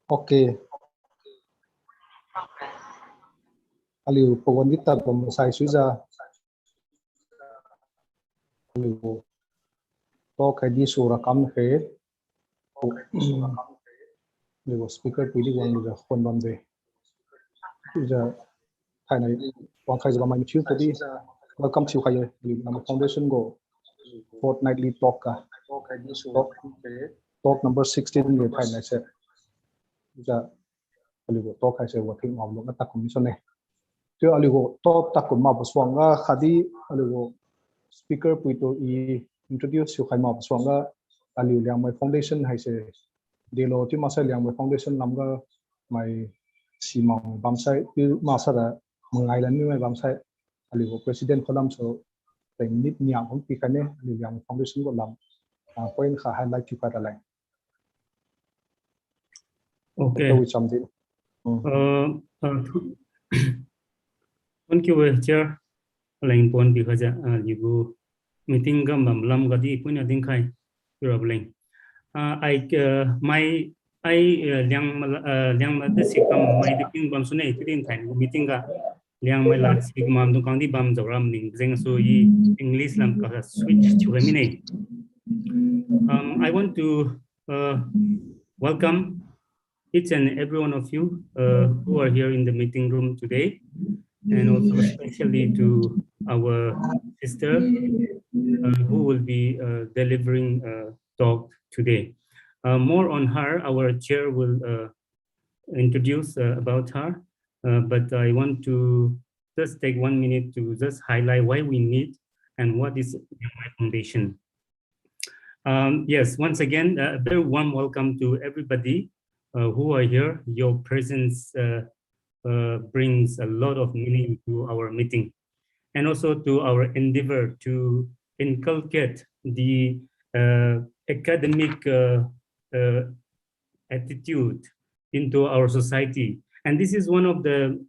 Okay. Aliu pawon kita pemusai suza. Aliu to kadi sura kam he. Aliu speaker pili wang luza kon bamde. Suza Thaimei wang khai zama michu tadi. Welcome to Khaye. Aliu nama foundation go. Fortnightly talk ka. Talk number 16 le Thaimei se. Suza Aliu talk khai se working on lo na tak commission ne. Chứ aligo top takum ma baswanga khadi aligo speaker puito I introduce you khai ma baswanga aliu Liangmai foundation hai se delo ti masa Liangmai foundation namga mai simang bamsai ti masa mengai lan ni mai bamsai aligo president kholam so teng nit niang hom pi kane aliu Liangmai foundation ko lam point kha highlight ki pa lai. Okay. Thank you, Chair. Line point because you meeting gam lam gadi punya dingkai problem. I Liangmai the sikam my diping bam sunai tidin time meeting ga Liangmai la sikam dum kandi bam zoram ning zeng so English lam ka switch to gemini. I want to welcome each and every one of you who are here in the meeting room today. And also especially to our sister who will be delivering a talk today. More on her, our chair will introduce about her, but I want to just take 1 minute to just highlight why we need and what is Liangmai Foundation. Yes, once again, a very warm welcome to everybody who are here. Your presence brings a lot of meaning to our meeting and also to our endeavor to inculcate the academic attitude into our society. And this is one of the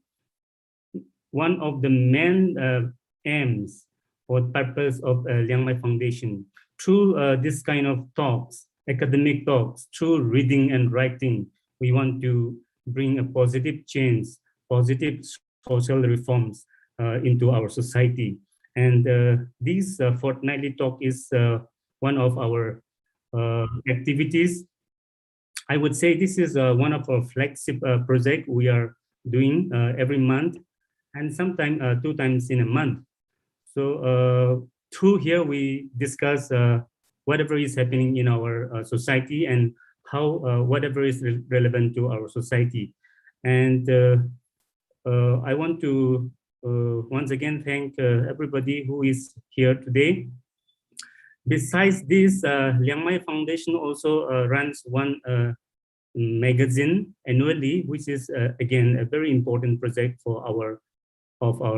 main aims or purpose of Liangmai Foundation. Through this kind of talks, academic talks, through reading and writing, we want to bring a positive change, positive social reforms into our society. And this fortnightly talk is one of our activities. I would say this is one of our flagship project we are doing every month and sometimes 2 times in a month. So through here we discuss whatever is happening in our society and how whatever is relevant to our society. And I want to once again thank everybody who is here today. Besides this, Liangmai Foundation also runs one magazine annually, which is again a very important project for our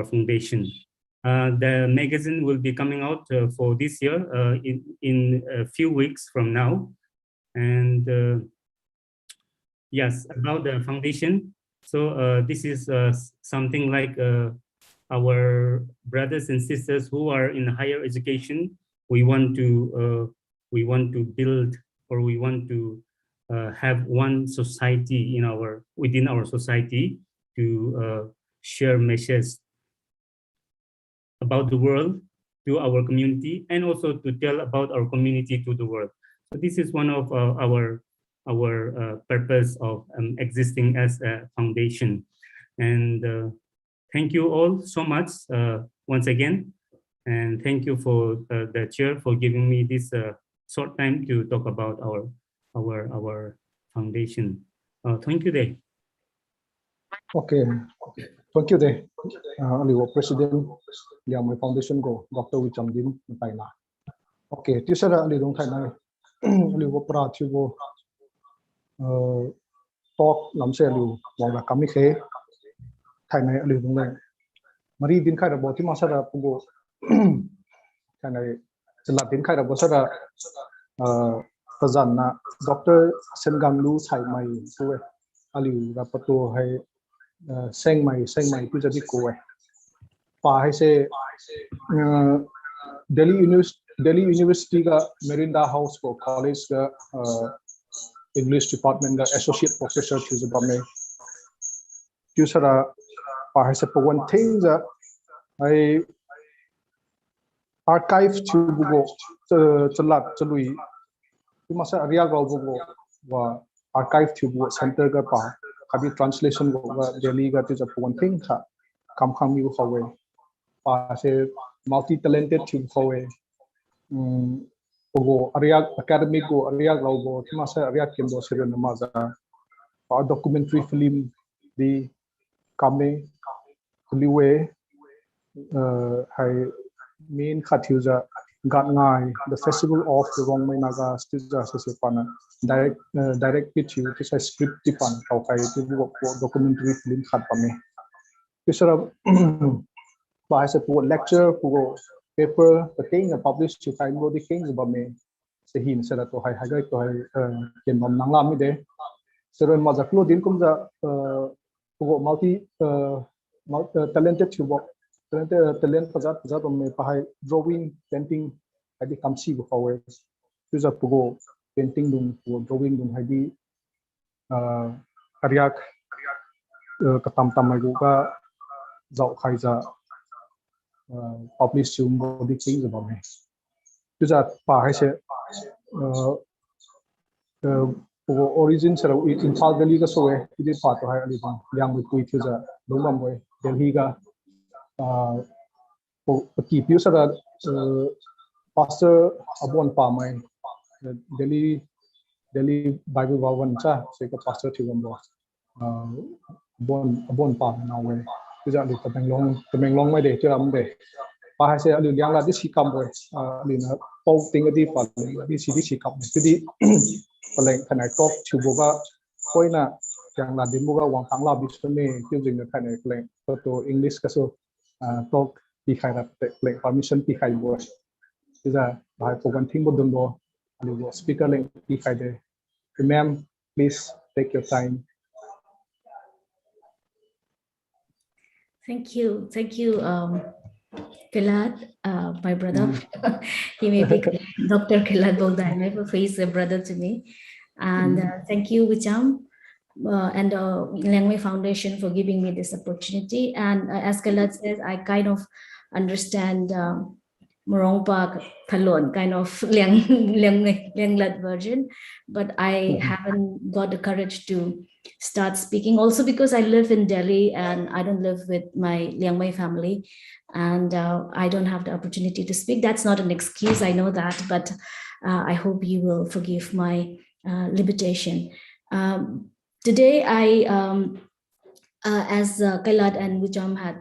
foundation. The magazine will be coming out for this year in a few weeks from now. And yes, about the foundation. So this is something like our brothers and sisters who are in higher education. We want to build, or we want to have one society within our society to share messages about the world to our community, and also to tell about our community to the world. So this is one of our purpose of existing as a foundation. And thank you all so much once again, and thank you for the chair for giving me this short time to talk about our foundation. Thank you, Day. Okay, thank you, Day. Aligo President Liangmai Foundation go Dr. Wichamdin Taina. Okay, tisara alidong Thaimei aligo pratibo talk lamse aliu wala kami khe Thaimei alidong le mari din khai rabo ti masara pugo Thaimei jala din khai rabo sara Fazanna Dr. Senganglu Thaimei kuwe aliu rapato hai Senganglu ku jadi kuwe pa hai se Delhi University ka Merinda House ko college ka English department ga associate professor chu ba me chu sara pa ha se po one thing ja ai archive chu bugo chalat chalui tu masa area ga bugo wa archive chu bugo center ga pa khabi translation go ga delhi ga tu ja po one thing kha kam kham mi ko we pa se multi talented chu ko we bugo area academic go area ga go tu masa area kendo sir na ma za pa documentary film di kame liwe hai main khathiuja gatngai the festival of the Liangmai Naga stiza se pana direct pitch to say script ti pan tau kai ti documentary film khat pame kisara ba se pu lecture pu paper the thing published to find the things ba me se hin sera to hai hagai to hai ken bam nangla mi de sera ma za klo din kum za pu multi talented chubo talent pajat me pahai drawing painting hadi kamsi go hawe tuja pugo painting dum drawing dum hadi karyak katam tamai go ka zau khaiza publish chum body things about me tuja pa hai se pugo origin sera Imphal Valley ka soe idi pa to hai ali bang Liangmai pui tuja lomam boy Delhi ga keep you sort of pastor abon pamai Delhi Bible Bhavan cha so ka pastor thigombo abon pam na we ja li tamenglong mai de chiram de pa ha se ali liang la di sikam boy ali na pau ting di pa di sikam di paleng khanai top chuboga koina yang la din muga wang tang la bi me kyujing na khanai paleng to English ka so talk pi khai ra play permission pi khai bo is a by for one thing bodon bo ali bo speaker link pi khai de ma'am please take your time. Thank you Kelad, my brother. He may be Dr. Kelad Bogdanai, for he is a brother to me. And thank you Wicham and Liangmai Foundation for giving me this opportunity. And as Kelad says, I kind of understand Morongpak Thalon, kind of Lianglat version, but I haven't got the courage to start speaking. Also because I live in Delhi and I don't live with my Liangmai family, and I don't have the opportunity to speak. That's not an excuse, I know that, but I hope you will forgive my limitation. Today I as Kailad and Wicham had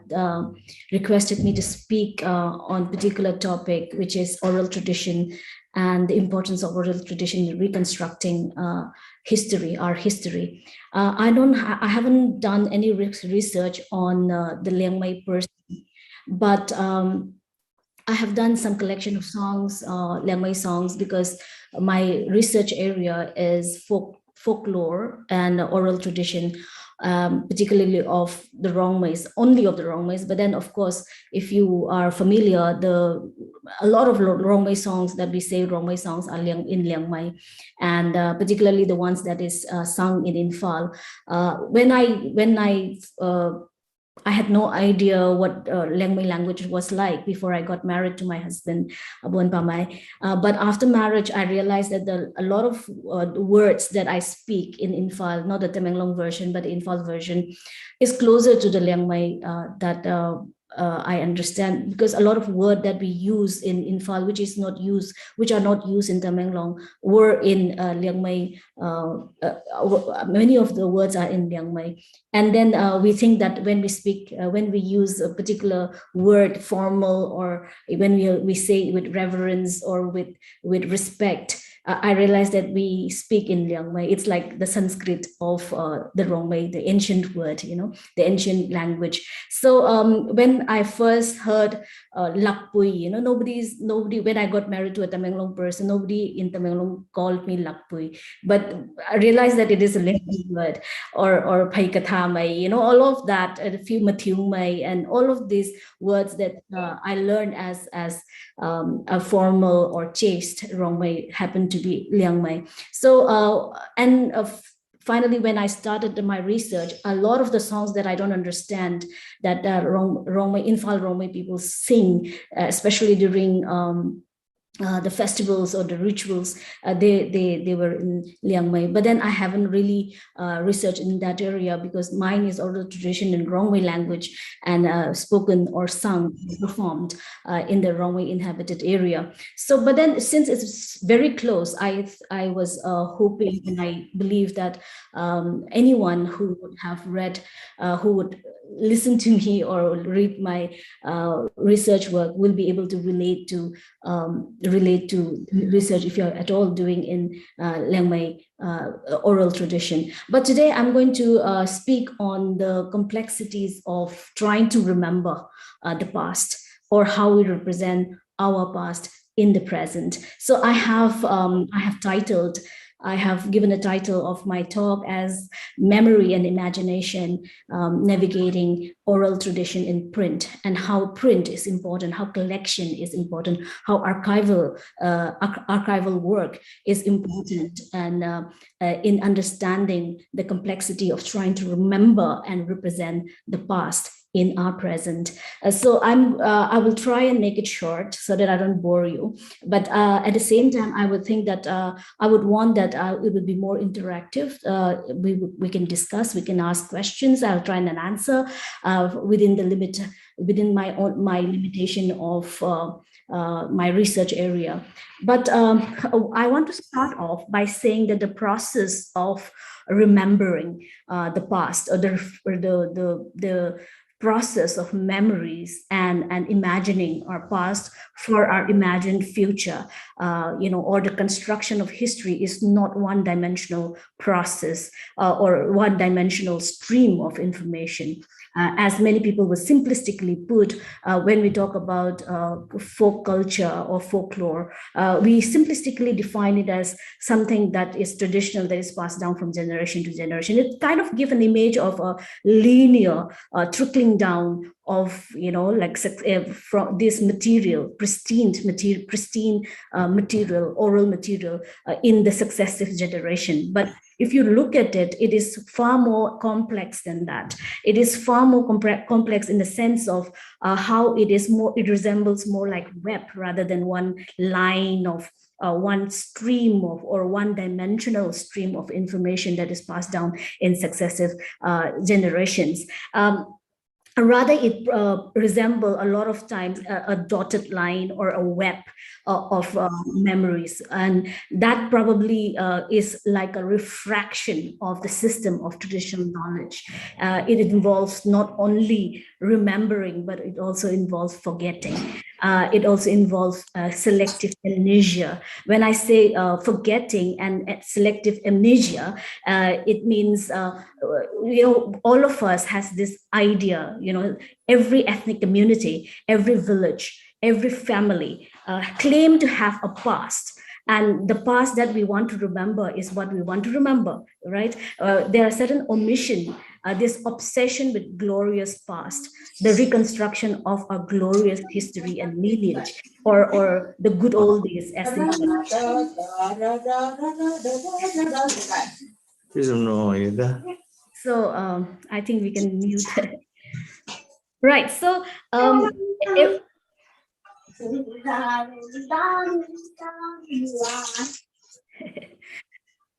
requested me to speak on particular topic, which is oral tradition and the importance of oral tradition in reconstructing history, our history. I haven't done any research on the Liangmai person, but I have done some collection of songs, Liangmai songs, because my research area is folklore and oral tradition, particularly of the Liangmais, only of the Liangmais. But then, of course, if you are familiar, a lot of Liangmai songs that we say Liangmai songs are in Liangmai, and particularly the ones that is sung in Infal. I had no idea what Liangmai language was like before I got married to my husband, Abon Pamai. But after marriage, I realized that a lot of words that I speak in Infal, not the Tamenglong version, but the Infal version, is closer to the Liangmai that I understand, because a lot of word that we use in Infal, which are not used in Tamenglong, were in Liangmai. Many of the words are in Liangmai, and then we think that when we speak, when we use a particular word formal, or when we say it with reverence or with respect, I realized that we speak in Liangmai. It's like the Sanskrit of the Liangmai, the ancient word, the ancient language. So when I first heard Lakpui, nobody, when I got married to a Tamenglong person, nobody in Tamenglong called me Lakpui. But I realized that it is a Liangmai word, or Paikathamai, all of that, a few Mathiumai, and all of these words that I learned as a formal or chaste Rongmei happened to be Liangmai. So, finally, when I started my research, a lot of the songs that I don't understand that Rongmei, Infal Rongmei people sing, especially during the festivals or the rituals, they were in Liangmai. But then I haven't really researched in that area because mine is oral tradition in Rongmei language and spoken or sung, performed in the Rongmei inhabited area. So, but then since it's very close, I was hoping and I believe that anyone who would have read, who would listen to me or read my research work will be able to relate to research if you're at all doing in Liangmai oral tradition. But today I'm going to speak on the complexities of trying to remember the past or how we represent our past in the present. So I have given a title of my talk as Memory and Imagination, Navigating Oral Tradition in Print, and how print is important, how collection is important, how archival work is important, and in understanding the complexity of trying to remember and represent the past in our present. So I will try and make it short so that I don't bore you. But at the same time, I would think that I would want that it would be more interactive. We can discuss, we can ask questions. I'll try and answer within my limitation of my research area. But I want to start off by saying that the process of remembering the past, or the process of memories and imagining our past for our imagined future, or the construction of history is not one-dimensional process or one-dimensional stream of information. As many people would simplistically put, when we talk about folk culture or folklore, we simplistically define it as something that is traditional, that is passed down from generation to generation. It kind of gives an image of a linear trickling down of, from this material, pristine material, oral material in the successive generation. But if you look at it, it is far more complex than that. It is far more complex in the sense of how it resembles more like web rather than one line of one stream of or one-dimensional stream of information that is passed down in successive generations. Rather, it resembles a lot of times a dotted line or a web of memories. And that probably is like a refraction of the system of traditional knowledge. It involves not only remembering, but it also involves forgetting. It also involves selective amnesia. When I say forgetting and selective amnesia, it means, all of us has this idea, every ethnic community, every village, every family claim to have a past. And the past that we want to remember is what we want to remember, right? There are certain omissions, this obsession with glorious past, the reconstruction of a glorious history and lineage, or the good old days, as they So I think we can mute. Right. So all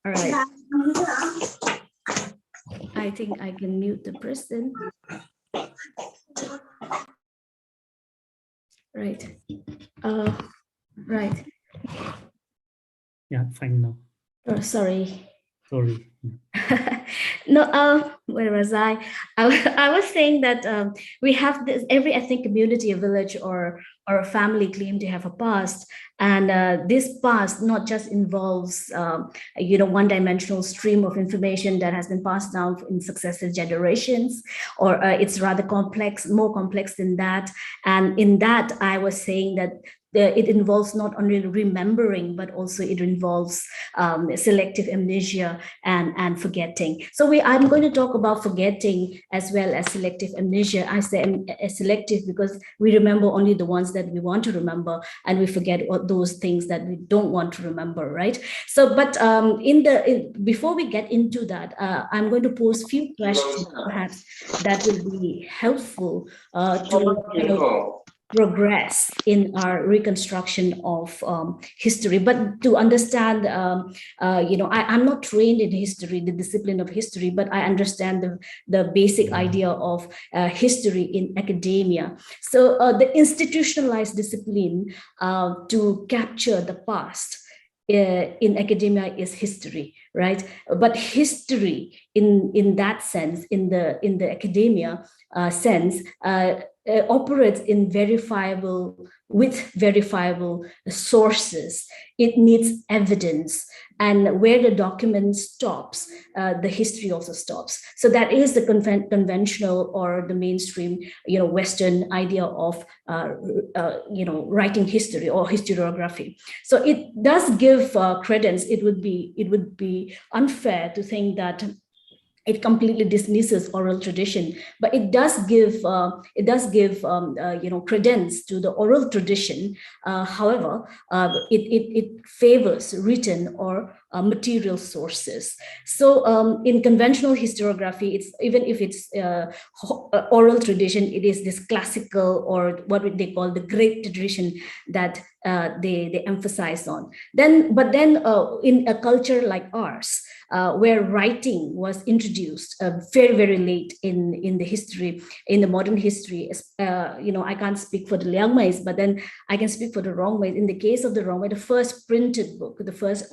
right. I think I can mute the person. Right. Right. Yeah, fine now. Oh, sorry. Sorry. No, where was I? I was saying that we have this, every ethnic community, a village or a family claim to have a past. And this past not just involves, one-dimensional stream of information that has been passed down in successive generations, or it's rather complex, more complex than that. And in that, I was saying that it involves not only remembering, but also it involves selective amnesia and forgetting. So I'm going to talk about forgetting as well as selective amnesia. I say selective because we remember only the ones that we want to remember, and we forget those things that we don't want to remember, right? So, but before we get into that, I'm going to pose a few questions perhaps that will be helpful to progress in our reconstruction of history. But to understand, I'm not trained in history, the discipline of history, but I understand the basic idea of history in academia. So the institutionalized discipline to capture the past in academia is history, right? But history in that sense, in the academia sense, operates with verifiable sources. It needs evidence, and where the document stops, the history also stops. So that is the conventional or the mainstream, Western idea of writing history or historiography. So it does give credence. It would be unfair to think that it completely dismisses oral tradition, but it does give credence to the oral tradition. However, it favors written or material sources. So in conventional historiography, it's even if it's oral tradition, it is this classical or what they call the great tradition that they emphasize on. But then in a culture like ours, where writing was introduced very, very late in the history, in the modern history. I can't speak for the Liangmais, but then I can speak for the Rongmais. In the case of the Rongmai, the first printed book, the first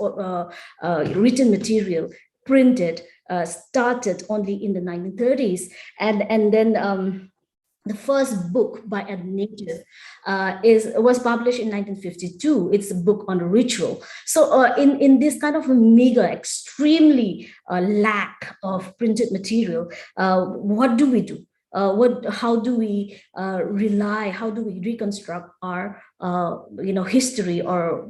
written material printed started only in the 1930s, and then the first book by a native was published in 1952. It's a book on ritual. So in this kind of a meager, extremely lack of printed material, what do we do? How do we rely? How do we reconstruct our history, or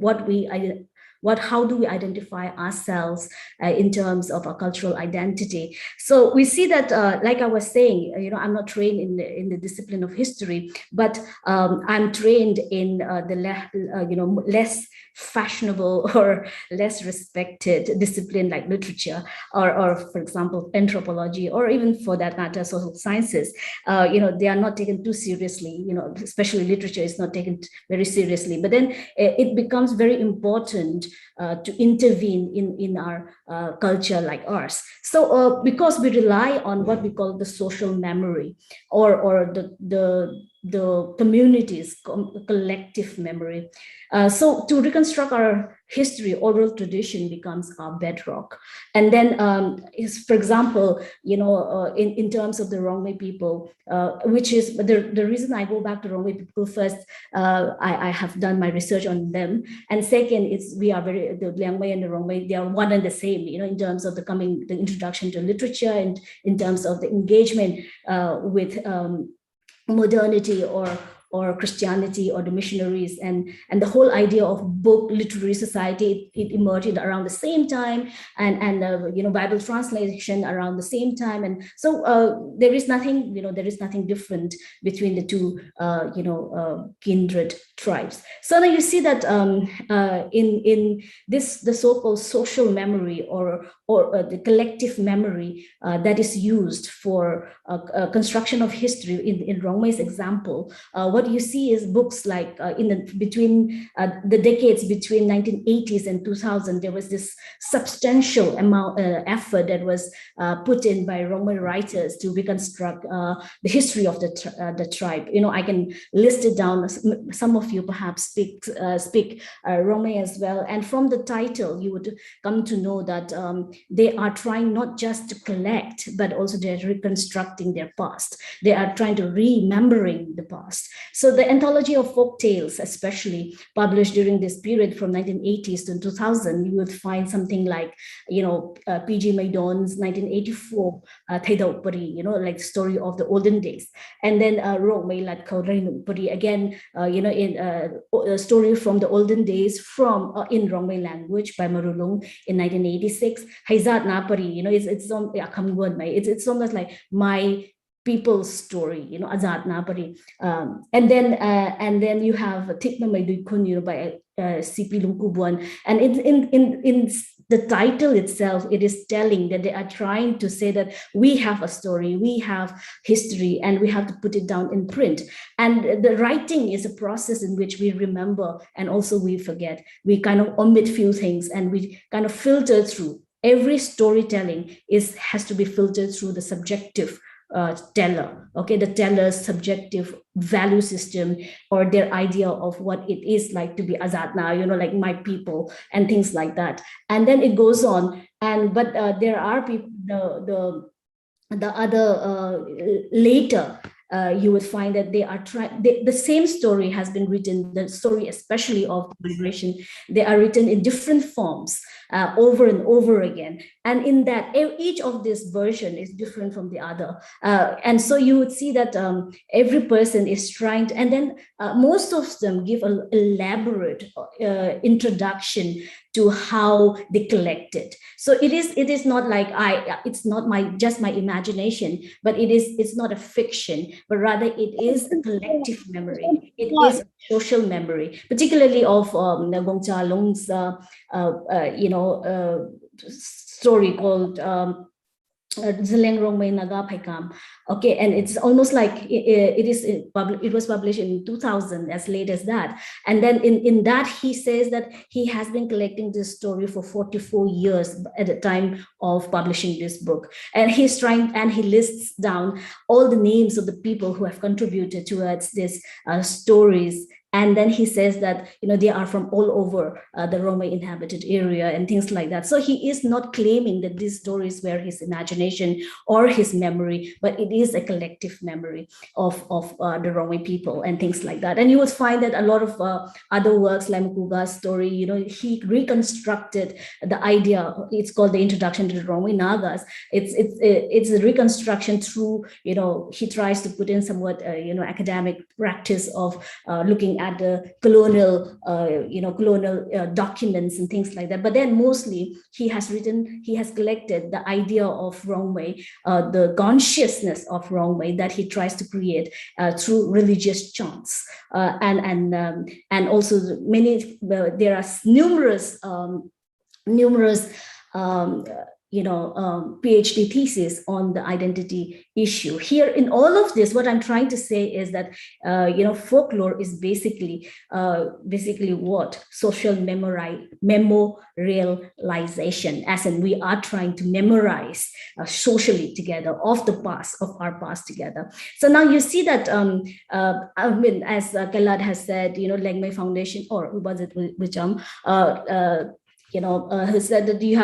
how do we identify ourselves in terms of our cultural identity? So we see that, like I was saying, I'm not trained in the discipline of history, but I'm trained in the less fashionable or less respected discipline like literature, or for example, anthropology, or even for that matter, social sciences. They are not taken too seriously. Especially literature is not taken very seriously. But then it becomes very important to intervene in our culture like ours. So because we rely on what we call the social memory, or the community's collective memory. So to reconstruct our history, oral tradition becomes our bedrock. And then, for example, in terms of the Rongmei people, which is the reason I go back to Rongmei people first, I have done my research on them. And second, the Liangmai and the Rongmei, they are one and the same, in terms of the introduction to literature, and in terms of the engagement with modernity or Christianity or the missionaries, and the whole idea of book literary society, it emerged around the same time, and Bible translation around the same time. And so there is nothing different between the two kindred tribes. So now you see that in this, the so-called social memory or the collective memory that is used for construction of history. In Rongmei's example, what you see is books like between the decades between 1980s and 2000, there was this substantial amount effort that was put in by Rongmei writers to reconstruct the history of the tribe. I can list it down. Some of you perhaps speak Rongmei as well, and from the title you would come to know that they are trying not just to collect, but also they're reconstructing their past. They are trying to remembering the past. So the anthology of folk tales, especially published during this period from 1980s to 2000, you would find something like, P.G. Maidon's 1984 Thaidopari, like the story of the olden days. And then Rongmei Latkau Rainupari, again, in a story from the olden days from in Rongmei language by Marulung in 1986. Haizat Napari, it's almost like my people's story, Azad Napari. And then you have Tikma Maidukun, by C.P. Lungkubuan. And in the title itself, it is telling that they are trying to say that we have a story, we have history, and we have to put it down in print. And the writing is a process in which we remember and also we forget. We kind of omit few things and we kind of filter through. Every storytelling has to be filtered through the subjective teller, okay, the teller's subjective value system or their idea of what it is like to be Azadna, like my people and things like that. And then it goes on, but there are people, the other later. You would find that they are trying, the same story has been written, the story especially of migration, they are written in different forms over and over again. And in that, each of this version is different from the other. And so you would see that every person is trying to, and then most of them give an elaborate introduction to how they collect it. So it is not like it's not just my imagination, but it's not a fiction, but rather it is a collective memory. It is a social memory, particularly of Gong Cha Lung's story called Zeleng Rongmei Naga Paikam. Okay, and it's almost like it was published in 2000, as late as that. And then in that, he says that he has been collecting this story for 44 years at the time of publishing this book. And he lists down all the names of the people who have contributed towards these stories. And then he says that, they are from all over the Rongmei inhabited area and things like that. So he is not claiming that these stories were his imagination or his memory, but it is a collective memory of the Rongmei people and things like that. And you would find that a lot of other works, like Mukuga's story, he reconstructed the idea. It's called The Introduction to the Rongmei Nagas. It's a reconstruction through, he tries to put in somewhat, academic practice of looking at the colonial documents and things like that. But then mostly he has collected the idea of Rongmei, the consciousness of Rongmei that he tries to create through religious chants, and also there are numerous PhD thesis on the identity issue. Here in all of this, what I'm trying to say is that, folklore is basically what? Social memorialization, as in we are trying to memorize socially together of our past together. So now you see that, as Kalad has said, Liangmai Foundation, or who was it, Wicham, who said that you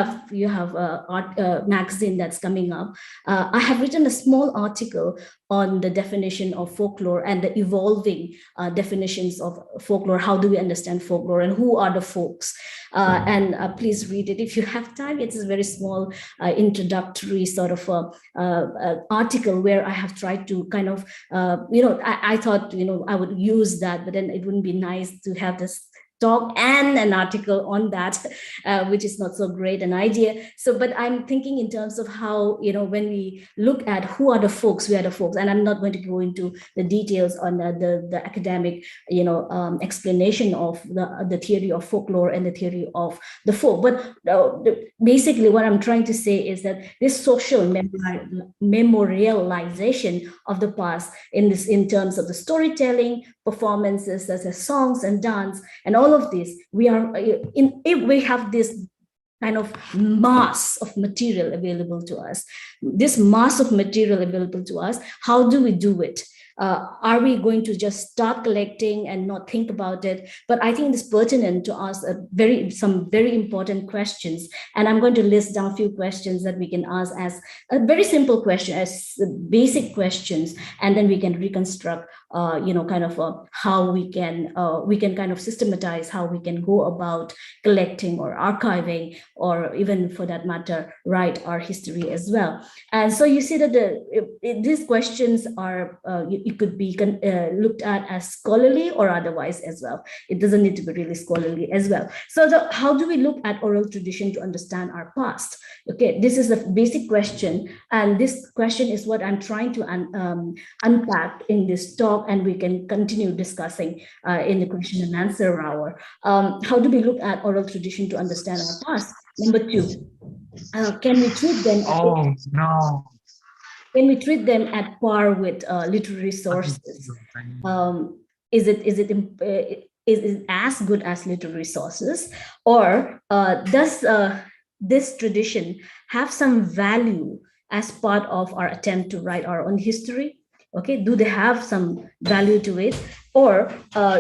have art magazine that's coming up. I have written a small article on the definition of folklore and the evolving definitions of folklore. How do we understand folklore and who are the folks? And please read it if you have time. It's a very small introductory sort of article where I have tried to kind of, I thought, I would use that, but then it wouldn't be nice to have this talk and an article on that, which is not so great an idea. So, but I'm thinking in terms of how, when we look at who are the folks, and I'm not going to go into the details on the academic, explanation of the theory of folklore and the theory of the folk. But basically what I'm trying to say is that this social memorialization of the past in terms of the storytelling, performances such as songs and dance and all of this, if we have this kind of mass of material available to us, how do we do it? Are we going to just start collecting and not think about it? But I think it's pertinent to ask some very important questions. And I'm going to list down a few questions that we can ask as a very simple question, as basic questions, and then we can reconstruct, how we can kind of systematize how we can go about collecting or archiving, or even for that matter, write our history as well. And so you see that these questions are, it could be looked at as scholarly or otherwise as well. It doesn't need to be really scholarly as well. So how do we look at oral tradition to understand our past? Okay, this is the basic question. And this question is what I'm trying to unpack in this talk, and we can continue discussing in the question and answer hour. How do we look at oral tradition to understand our past? Number two, can we treat them? Can we treat them at par with literary sources? Is it as good as literary sources, or does this tradition have some value as part of our attempt to write our own history? Okay, do they have some value to it? Or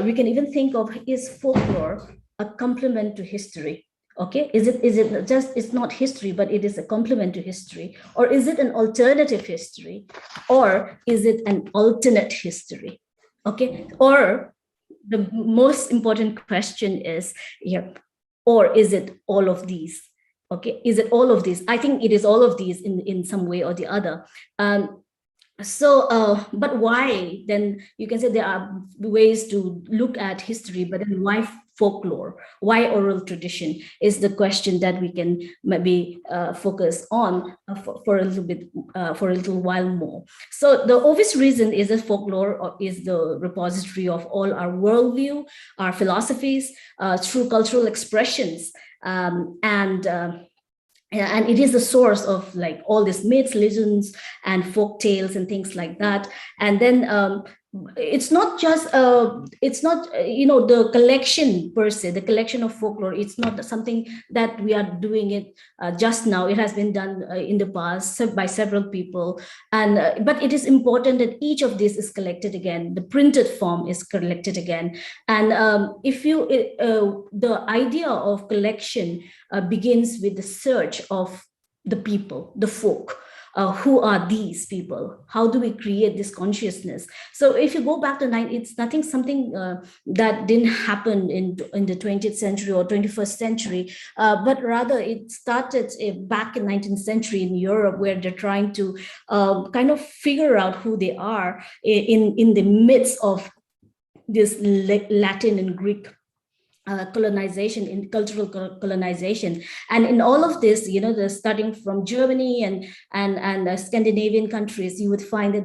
we can even think of, is folklore a complement to history? Okay, is it just, it's not history, but it is a complement to history? Or is it an alternative history? Or is it an alternate history? Okay, or the most important question is here, or is it all of these? Okay, is it all of these? I think it is all of these in some way or the other. But why then? You can say there are ways to look at history, but then why folklore? Why oral tradition is the question that we can maybe focus on for a little bit, for a little while more. So the obvious reason is that folklore is the repository of all our worldview, our philosophies, through cultural expressions, and it is the source of like all these myths, legends, and folk tales and things like that. And then it's not just the collection per se, the collection of folklore. It's not something that we are doing it just now. It has been done in the past by several people, and but it is important that each of these is collected again. The printed form is collected again, and the idea of collection begins with the search of the people, the folk. Who are these people? How do we create this consciousness? So if you go back to it's something that didn't happen in the 20th century or 21st century, but rather it started back in 19th century in Europe, where they're trying to kind of figure out who they are in the midst of this Latin and Greek colonization, in cultural colonization. And in all of this, they're starting from Germany and Scandinavian countries, you would find that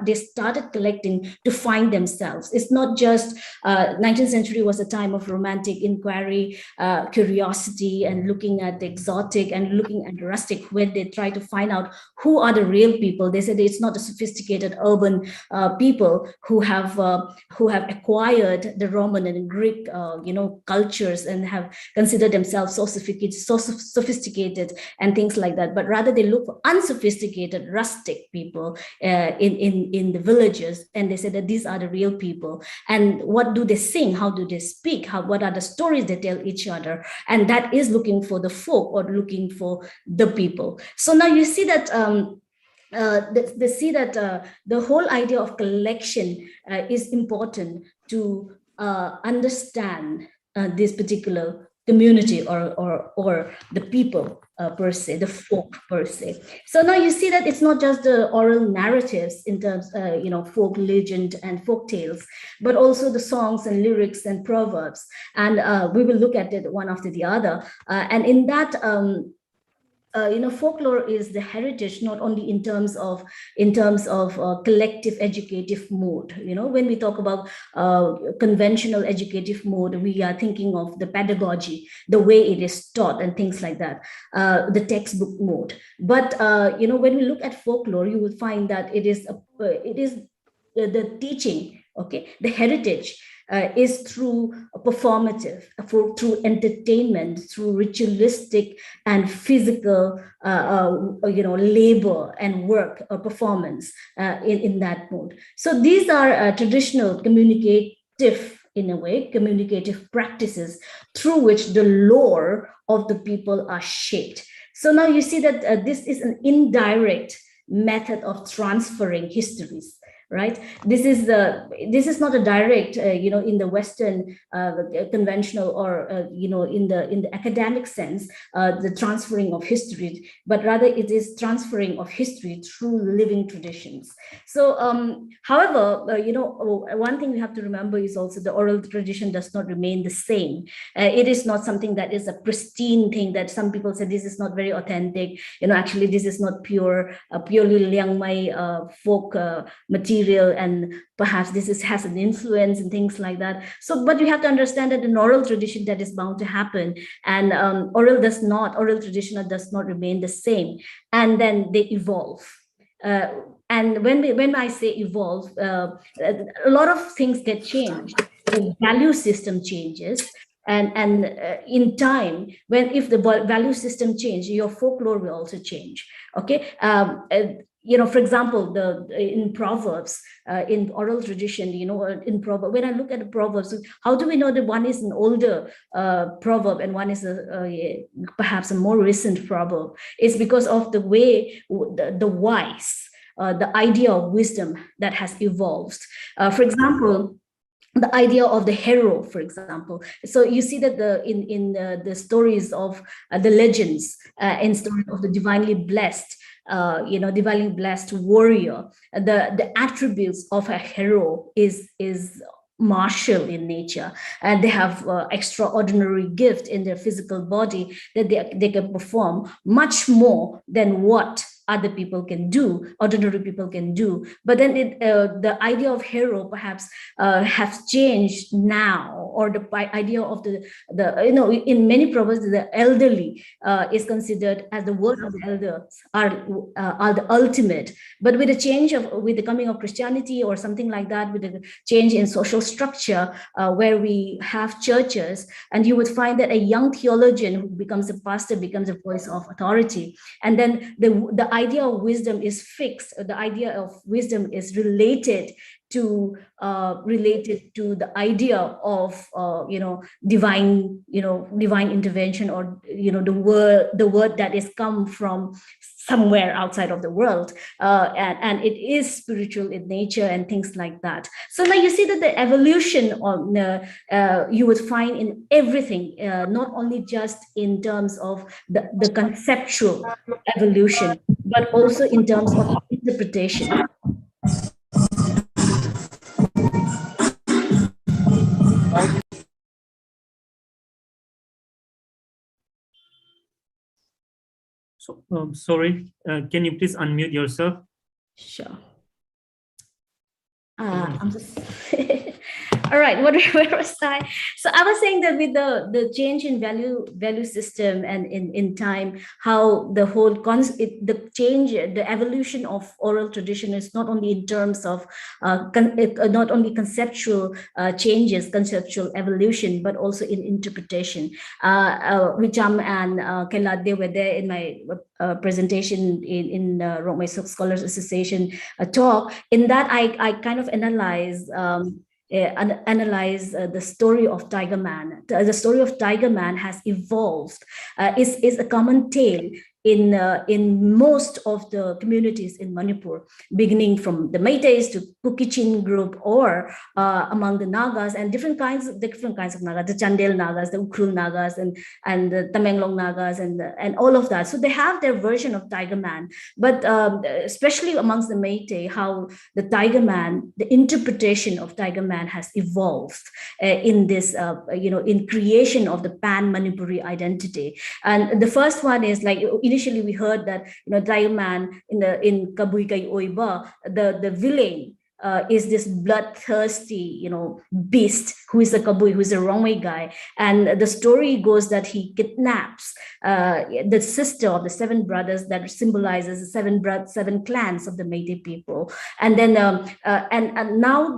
they started collecting to find themselves. It's not just 19th century was a time of romantic inquiry, curiosity, and looking at the exotic and looking at the rustic, where they try to find out who are the real people. They said it's not the sophisticated urban people who have acquired the Roman and Greek cultures and have considered themselves so sophisticated and things like that, but rather they look for unsophisticated rustic people in the villages, and they say that these are the real people. And what do they sing? How do they speak? What are the stories they tell each other? And that is looking for the folk, or looking for the people. So now you see that they see that the whole idea of collection is important to understand this particular community or the people per se, the folk per se. So now you see that it's not just the oral narratives in terms, folk legend and folk tales, but also the songs and lyrics and proverbs. And we will look at it one after the other. And in that, folklore is the heritage, not only in terms of collective educative mode. When we talk about conventional educative mode, we are thinking of the pedagogy, the way it is taught and things like that, the textbook mode. But when we look at folklore, you will find that it is the teaching, okay, the heritage, is through performative, through entertainment, through ritualistic and physical, labor and work or performance in that mode. So these are traditional communicative, in a way, communicative practices through which the lore of the people are shaped. So now you see that this is an indirect method of transferring histories, right? This is not a direct, in the Western conventional or in the academic sense, the transferring of history, but rather it is transferring of history through living traditions. So, however, one thing we have to remember is also the oral tradition does not remain the same. It is not something that is a pristine thing that some people say this is not very authentic. Actually, this is not purely Liangmai folk material, and perhaps this has an influence and things like that. So, but we have to understand that an oral tradition that is bound to happen, and oral tradition does not remain the same, and then they evolve. And when I say evolve, a lot of things get changed. The value system changes. And in time, if the value system change, your folklore will also change. Okay. For example, in Proverbs, in oral tradition, in Proverbs, when I look at the Proverbs, how do we know that one is an older proverb and one is perhaps a more recent proverb? It's because of the way the wise, the idea of wisdom that has evolved. For example, the idea of the hero, for example. So you see that in the stories of the legends, in stories of the divinely blessed, divinely blessed warrior, the attributes of a hero is martial in nature, and they have extraordinary gift in their physical body that they can perform much more than what other people can do, ordinary people can do. But then the idea of hero perhaps has changed now, or the idea of the in many proverbs, the elderly is considered as the word of the elders are the ultimate. But with the coming of Christianity or something like that, with the change in social structure, where we have churches, and you would find that a young theologian who becomes a pastor becomes a voice of authority, and then the idea of wisdom is fixed. The idea of wisdom is related to the idea of divine intervention, or the word that is come from somewhere outside of the world, and it is spiritual in nature and things like that. So now you see that the evolution you would find in everything, not only just in terms of the conceptual evolution, but also in terms of interpretation. So, sorry, can you please unmute yourself? Sure. I'm just all right. Where was I? So I was saying that with the change in value system, and in time, how the whole the evolution of oral tradition is not only in terms of not only conceptual changes, conceptual evolution, but also in interpretation. Wicham and Kailat, they were there in my presentation in Liangmai Scholars Association talk. In that, I kind of analyze the story of Tiger Man. The story of Tiger Man has evolved, is a common tale in most of the communities in Manipur, beginning from the Meiteis to Kukichin group, or among the Nagas, and different kinds of Nagas, the Chandel Nagas, the Ukrul Nagas, and the Tamenglong Nagas, and all of that. So they have their version of Tiger Man, but especially amongst the Meitei, how the Tiger Man, the interpretation of Tiger Man has evolved in this, in creation of the pan-Manipuri identity. And the first one is like, initially we heard that Tiger Man in Kabui Kai Oiba, the villain is this bloodthirsty beast who is a Kabui, who is a Rongwei guy, and the story goes that he kidnaps the sister of the seven brothers that symbolizes the seven clans of the Meitei people, and then and now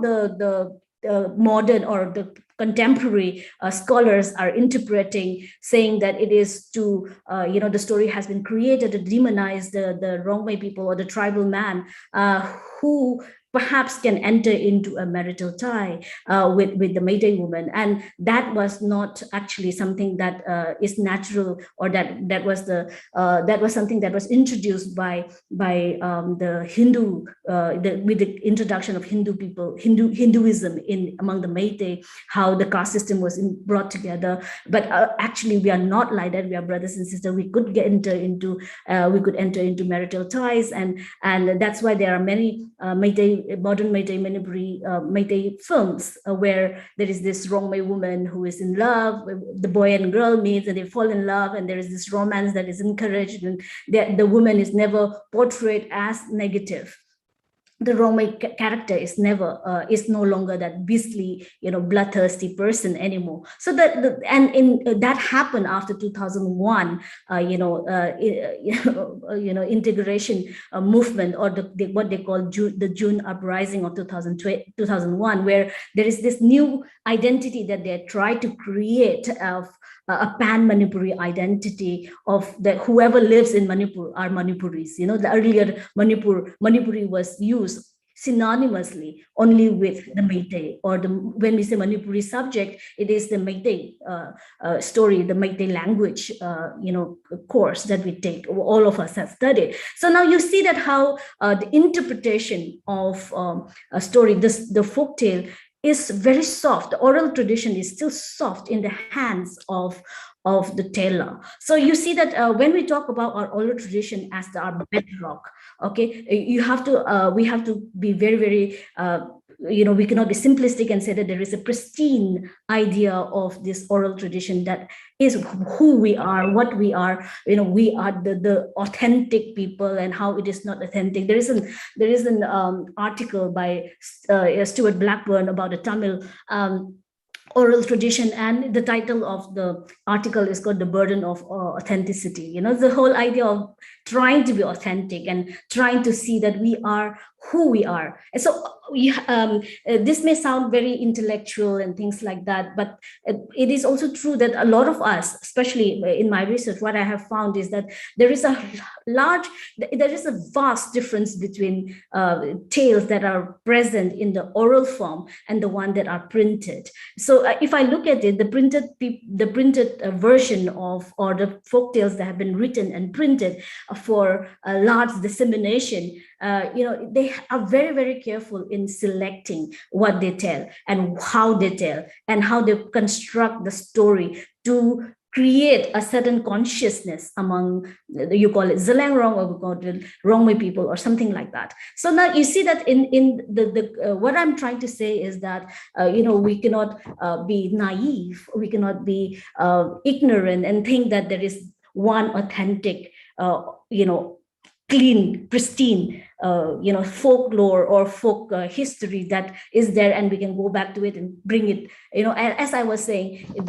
modern or the contemporary scholars are interpreting, saying that it is to, the story has been created to demonize the Rongmei people or the tribal man who perhaps can enter into a marital tie with the Meitei woman, and that was not actually something that is natural, or that was something that was introduced by the Hindu with the introduction of Hinduism among the Meitei, how the caste system was brought together. But actually, we are not like that. We are brothers and sisters. We could enter into marital ties, and that's why there are many modern Meitei Manipuri Meitei films where there is this Rongmei woman who is in love, the boy and girl meets and they fall in love, and there is this romance that is encouraged, and the woman is never portrayed as negative. The Rongmei character is no longer that beastly, bloodthirsty person anymore. So that happened after 2001, integration movement, or what they call the June uprising of 2001, where there is this new identity that they try to create of a pan-Manipuri identity of whoever lives in Manipur are Manipuris. The earlier Manipuri was used synonymously only with the Meitei, or when we say Manipuri subject, it is the Meitei story, the Meitei language, course that we take. All of us have studied. So now you see that how the interpretation of a story, the folktale, is very soft. The oral tradition is still soft in the hands of the teller. So you see that when we talk about our oral tradition as our bedrock, okay, we have to be very, very, we cannot be simplistic and say that there is a pristine idea of this oral tradition that is who we are, what we are. We are the authentic people, and how it is not authentic. There is an article by Stuart Blackburn about the Tamil oral tradition, and the title of the article is called "The Burden of Authenticity." The whole idea of trying to be authentic and trying to see that we are who we are. And so this may sound very intellectual and things like that, but it is also true that a lot of us, especially in my research, what I have found is that there is a vast difference between tales that are present in the oral form and the one that are printed. So if I look at it, the printed version of, or the folk tales that have been written and printed for a large dissemination, they are very, very careful in selecting what they tell and how they tell and how they construct the story to create a certain consciousness among, you call it Zelangrong, or we call it Rongmei people, or something like that. So now you see that in the what I'm trying to say is that we cannot be naive, we cannot be ignorant and think that there is one authentic, clean, pristine, folklore or folk history that is there, and we can go back to it and bring it. As I was saying, it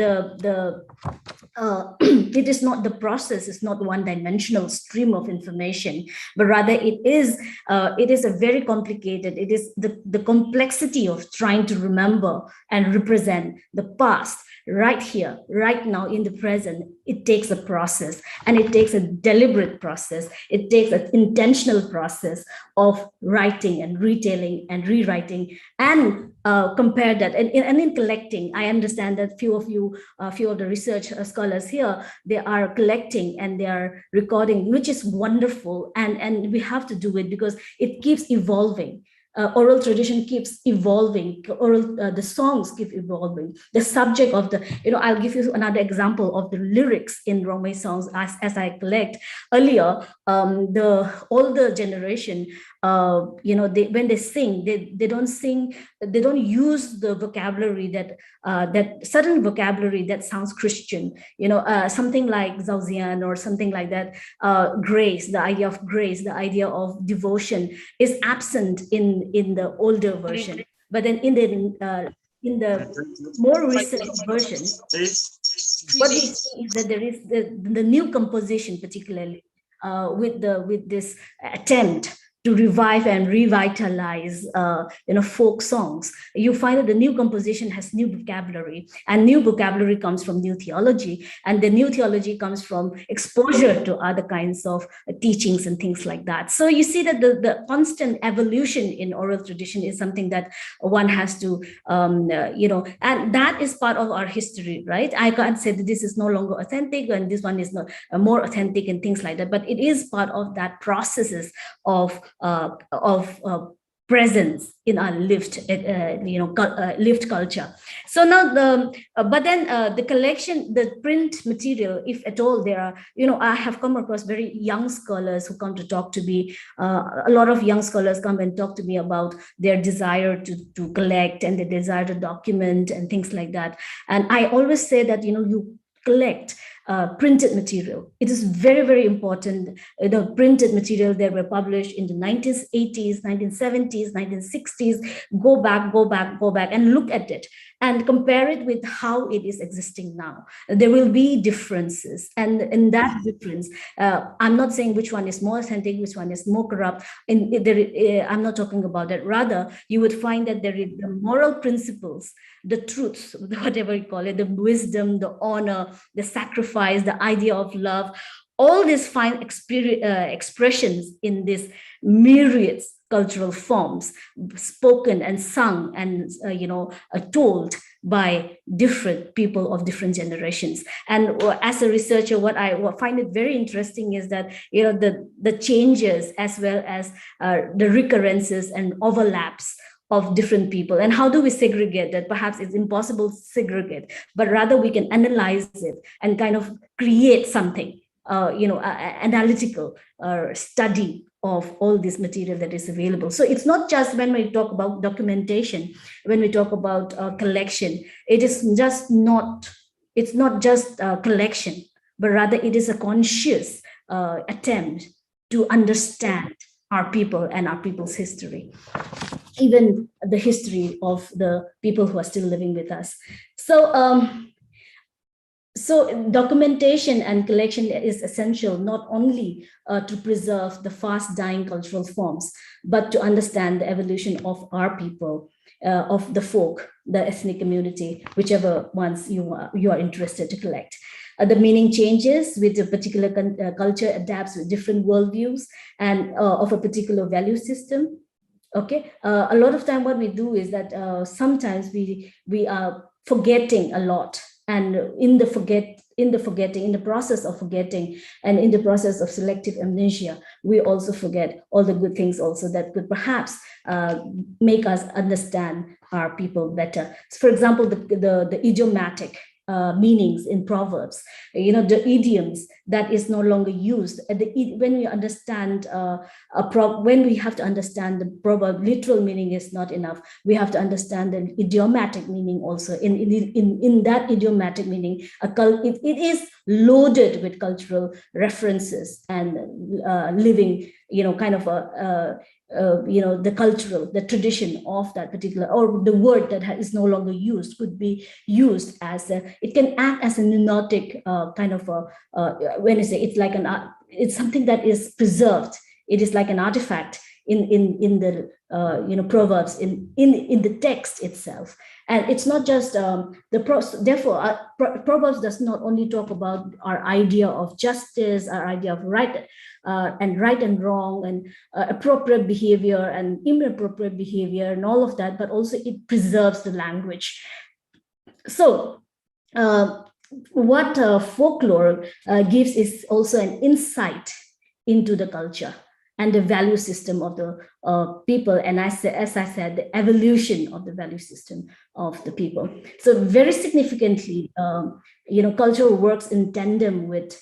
is not, the process is not one-dimensional stream of information, but rather it is a very complicated. It is the complexity of trying to remember and represent the past right here, right now, in the present. It takes a process, and it takes a deliberate process. It takes an intentional process of writing and retelling and rewriting, and compare that. And in collecting, I understand that few of the research scholars here, they are collecting and they are recording, which is wonderful. And we have to do it because it keeps evolving. Oral tradition keeps evolving. The songs keep evolving. The subject of I'll give you another example of the lyrics in Rongmei songs as I collect. Earlier, the older generation, when they sing, they don't use the vocabulary that certain vocabulary that sounds Christian, something like Zauzian or something like that. Grace, the idea of grace, the idea of devotion is absent in the older version. But then in the more recent version, what we see is that there is the new composition, particularly with this attempt to revive and revitalize, folk songs. You find that the new composition has new vocabulary, and new vocabulary comes from new theology, and the new theology comes from exposure to other kinds of teachings and things like that. So you see that the constant evolution in oral tradition is something that one has to, and that is part of our history, right? I can't say that this is no longer authentic and this one is not more authentic and things like that, but it is part of that processes of presence in our lived culture. So now the collection, the print material, if at all there are, I have come across very young scholars who come to talk to me. A lot of young scholars come and talk to me about their desire to collect and their desire to document and things like that. And I always say that, you collect printed material. It is very, very important. The printed material that were published in the 1980s, 1970s, 1960s, go back and look at it and compare it with how it is existing now. There will be differences. And in that difference, I'm not saying which one is more authentic, which one is more corrupt. I'm not talking about that. Rather, you would find that there is the moral principles, the truths, whatever you call it, the wisdom, the honor, the sacrifice, the idea of love, all these fine expressions in these myriads cultural forms, spoken and sung and told by different people of different generations. And as a researcher, what I find it very interesting is that the changes as well as the recurrences and overlaps of different people. And how do we segregate that? Perhaps it's impossible to segregate, but rather we can analyze it and kind of create something, analytical study of all this material that is available. So it's not just when we talk about documentation, when we talk about collection, it's not just collection, but rather it is a conscious attempt to understand our people and our people's history, even the history of the people who are still living with us. So documentation and collection is essential not only to preserve the fast dying cultural forms, but to understand the evolution of our people, of the folk, the ethnic community, whichever ones you are interested to collect. The meaning changes with a particular culture, adapts with different worldviews and of a particular value system. Okay, a lot of time what we do is that sometimes we are forgetting a lot, and in the process of forgetting, and in the process of selective amnesia, we also forget all the good things also that could perhaps make us understand our people better. So for example, the idiomatic meanings in proverbs, the idioms that is no longer used. When we understand when we have to understand the proverb, literal meaning is not enough. We have to understand the idiomatic meaning also. In that idiomatic meaning, it is loaded with cultural references and living, the tradition of that particular, or the word that is no longer used could be used as it can act as a mnemonic when you say it's like it's something that is preserved. It is like an artifact in the proverbs in the text itself. And it's not just therefore proverbs does not only talk about our idea of justice, our idea of right and wrong, and appropriate behavior and inappropriate behavior and all of that, but also it preserves the language. So what folklore gives is also an insight into the culture and the value system of the people, and as I said, the evolution of the value system of the people. So very significantly, culture works in tandem with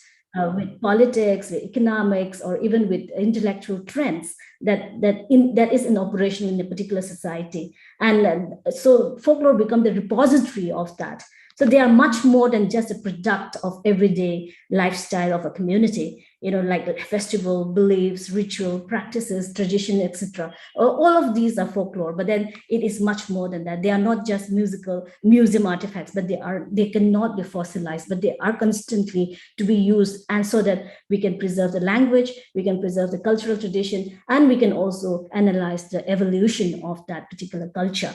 politics, with economics, or even with intellectual trends that is in operation in a particular society. And so folklore becomes the repository of that. So they are much more than just a product of everyday lifestyle of a community, like the festival, beliefs, ritual, practices, tradition, etc. All of these are folklore, but then it is much more than that. They are not just musical museum artifacts, but they cannot be fossilized, but they are constantly to be used, and so that we can preserve the language, we can preserve the cultural tradition, and we can also analyze the evolution of that particular culture.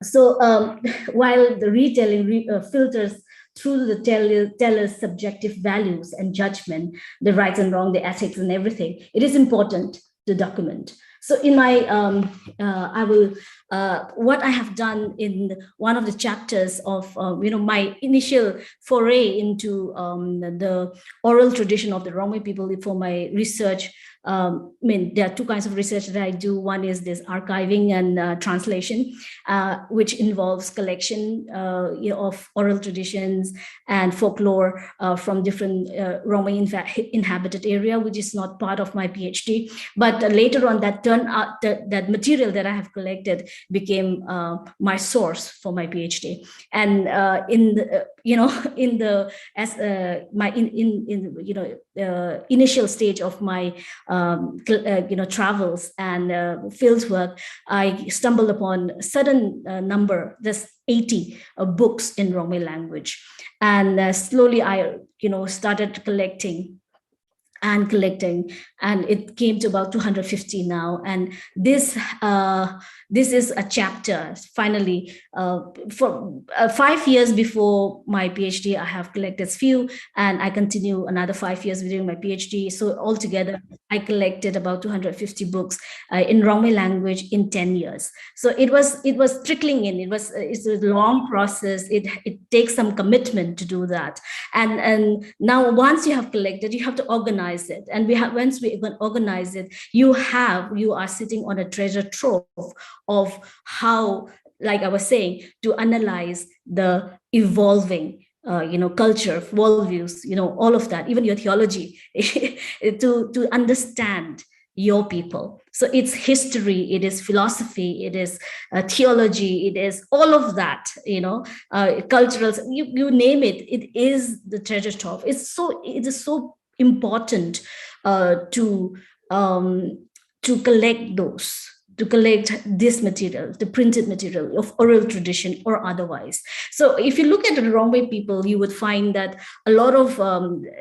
So while the retelling filters through the teller's subjective values and judgment, the right and wrong, the ethics and everything, it is important to document. So in my, what I have done in one of the chapters of, my initial foray into the oral tradition of the Rongmei people for my research. There are two kinds of research that I do. One is this archiving and translation, which involves collection of oral traditions and folklore from different Rongmei inhabited area, which is not part of my PhD. But later on, that turned out that material that I have collected became my source for my PhD. And initial stage of my travels and field work, I stumbled upon a sudden number, there's 80 books in Rongmei language. And slowly I, started collecting, and it came to about 250 now. And this is a chapter, finally, for 5 years before my PhD, I have collected few, and I continue another 5 years during my PhD. So altogether, I collected about 250 books in Rongmei language in 10 years. So it was trickling in. It's a long process. It takes some commitment to do that. And now once you have collected, you have to organize it. And once we organize it, you are sitting on a treasure trove of how, like I was saying, to analyze the evolving culture, worldviews, all of that, even your theology, to understand your people. So it's history, it is philosophy, it is theology, it is all of that, cultural, you name it, it is the treasure trove. It is so important to collect those. To collect this material, the printed material of oral tradition or otherwise. So if you look at the Rongmei people, you would find that a lot of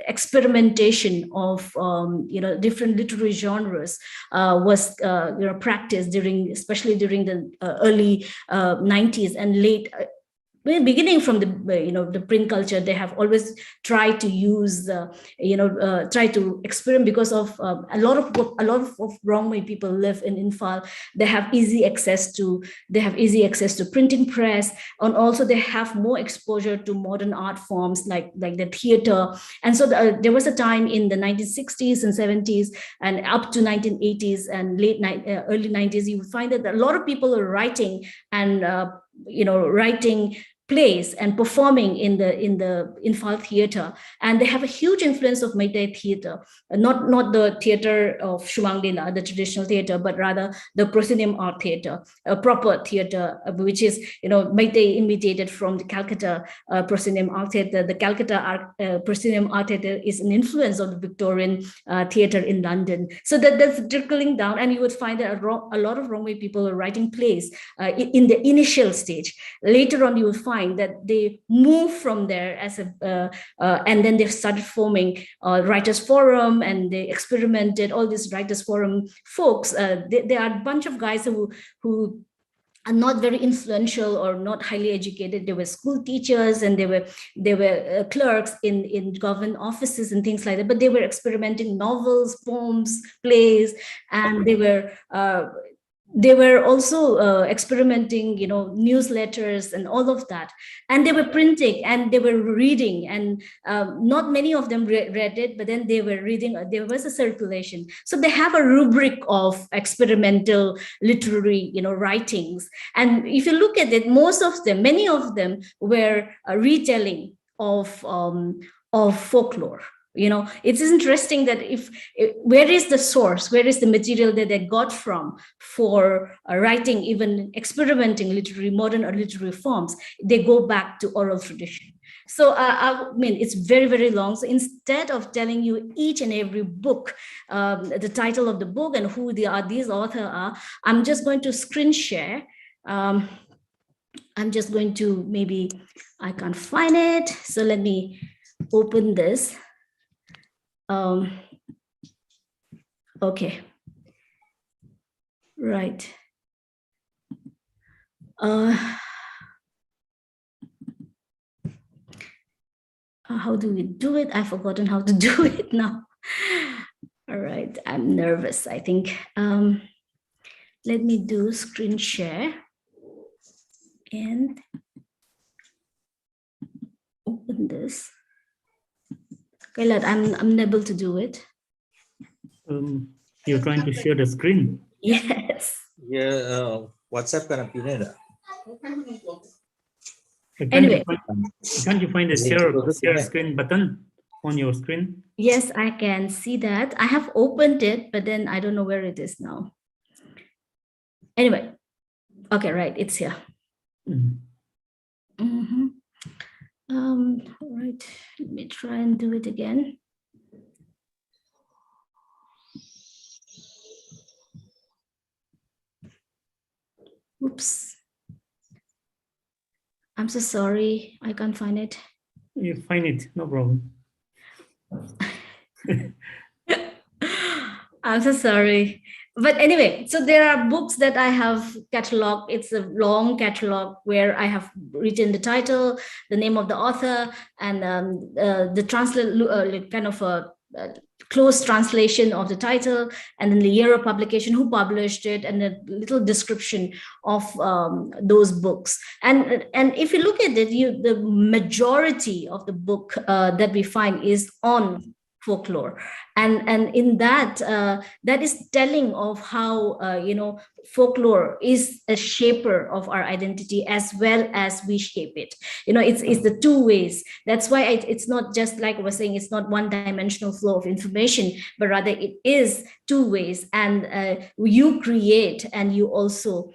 experimentation of different literary genres was practiced especially during the early 90s and late. Beginning from the print culture, they have always tried to use try to experiment, because of a lot of Rongmei people live in Imphal. They have easy access to printing press, and also they have more exposure to modern art forms like the theater. And so there was a time in the 1960s and 70s and up to 1980s and early 90s, you would find that a lot of people are writing and writing plays and performing in the Imphal theater, and they have a huge influence of Meitei theater, not the theater of Shumangdila, the traditional theater, but rather the proscenium art theater, a proper theater, which is Meitei imitated from the Calcutta proscenium art theater. The Calcutta proscenium art theater is an influence of the Victorian theater in London. So that's trickling down, and you would find that a lot of Rongmei people are writing plays in the initial stage. Later on, you will find that they move from there and then they've started forming writers forum, and they experimented. All these writers forum folks, they are a bunch of guys who are not very influential or not highly educated. They were school teachers, and they were clerks in government offices and things like that. But they were experimenting novels, poems, plays, and they were also experimenting, newsletters and all of that. And they were printing and they were reading, and not many of them read it, but then they were reading. There was a circulation. So they have a rubric of experimental literary, writings. And if you look at it, many of them were retelling of folklore. It's interesting that where is the source, where is the material that they got from for writing, even experimenting modern or literary forms? They go back to oral tradition. So I mean, it's very, very long. So instead of telling you each and every book, the title of the book and who these authors are, I'm just going to screen share. I'm just going to, maybe I can't find it. So let me open this. Okay. Right. How do we do it? I've forgotten how to do it now. All right, I'm nervous, I think. Let me do screen share and open this. Okay, I'm unable to do it. You're trying to share the screen? Yes. Yeah, WhatsApp ka na pinila. Anyway. Can't you find the share screen button on your screen? Yes, I can see that. I have opened it, but then I don't know where it is now. Anyway, okay, right, it's here. All right, let me try and do it again. Oops. I'm so sorry, I can't find it. You find it, no problem. I'm so sorry. But anyway, so there are books that I have cataloged. It's a long catalog where I have written the title, the name of the author, and the kind of a close translation of the title, and then the year of publication, who published it, and a little description of those books. And if you look at it, the majority of the book that we find is on folklore, and in that that is telling of how folklore is a shaper of our identity as well as we shape it. It's the two ways. That's why it's not just like I was saying, it's not one-dimensional flow of information, but rather it is two ways, and you create and you also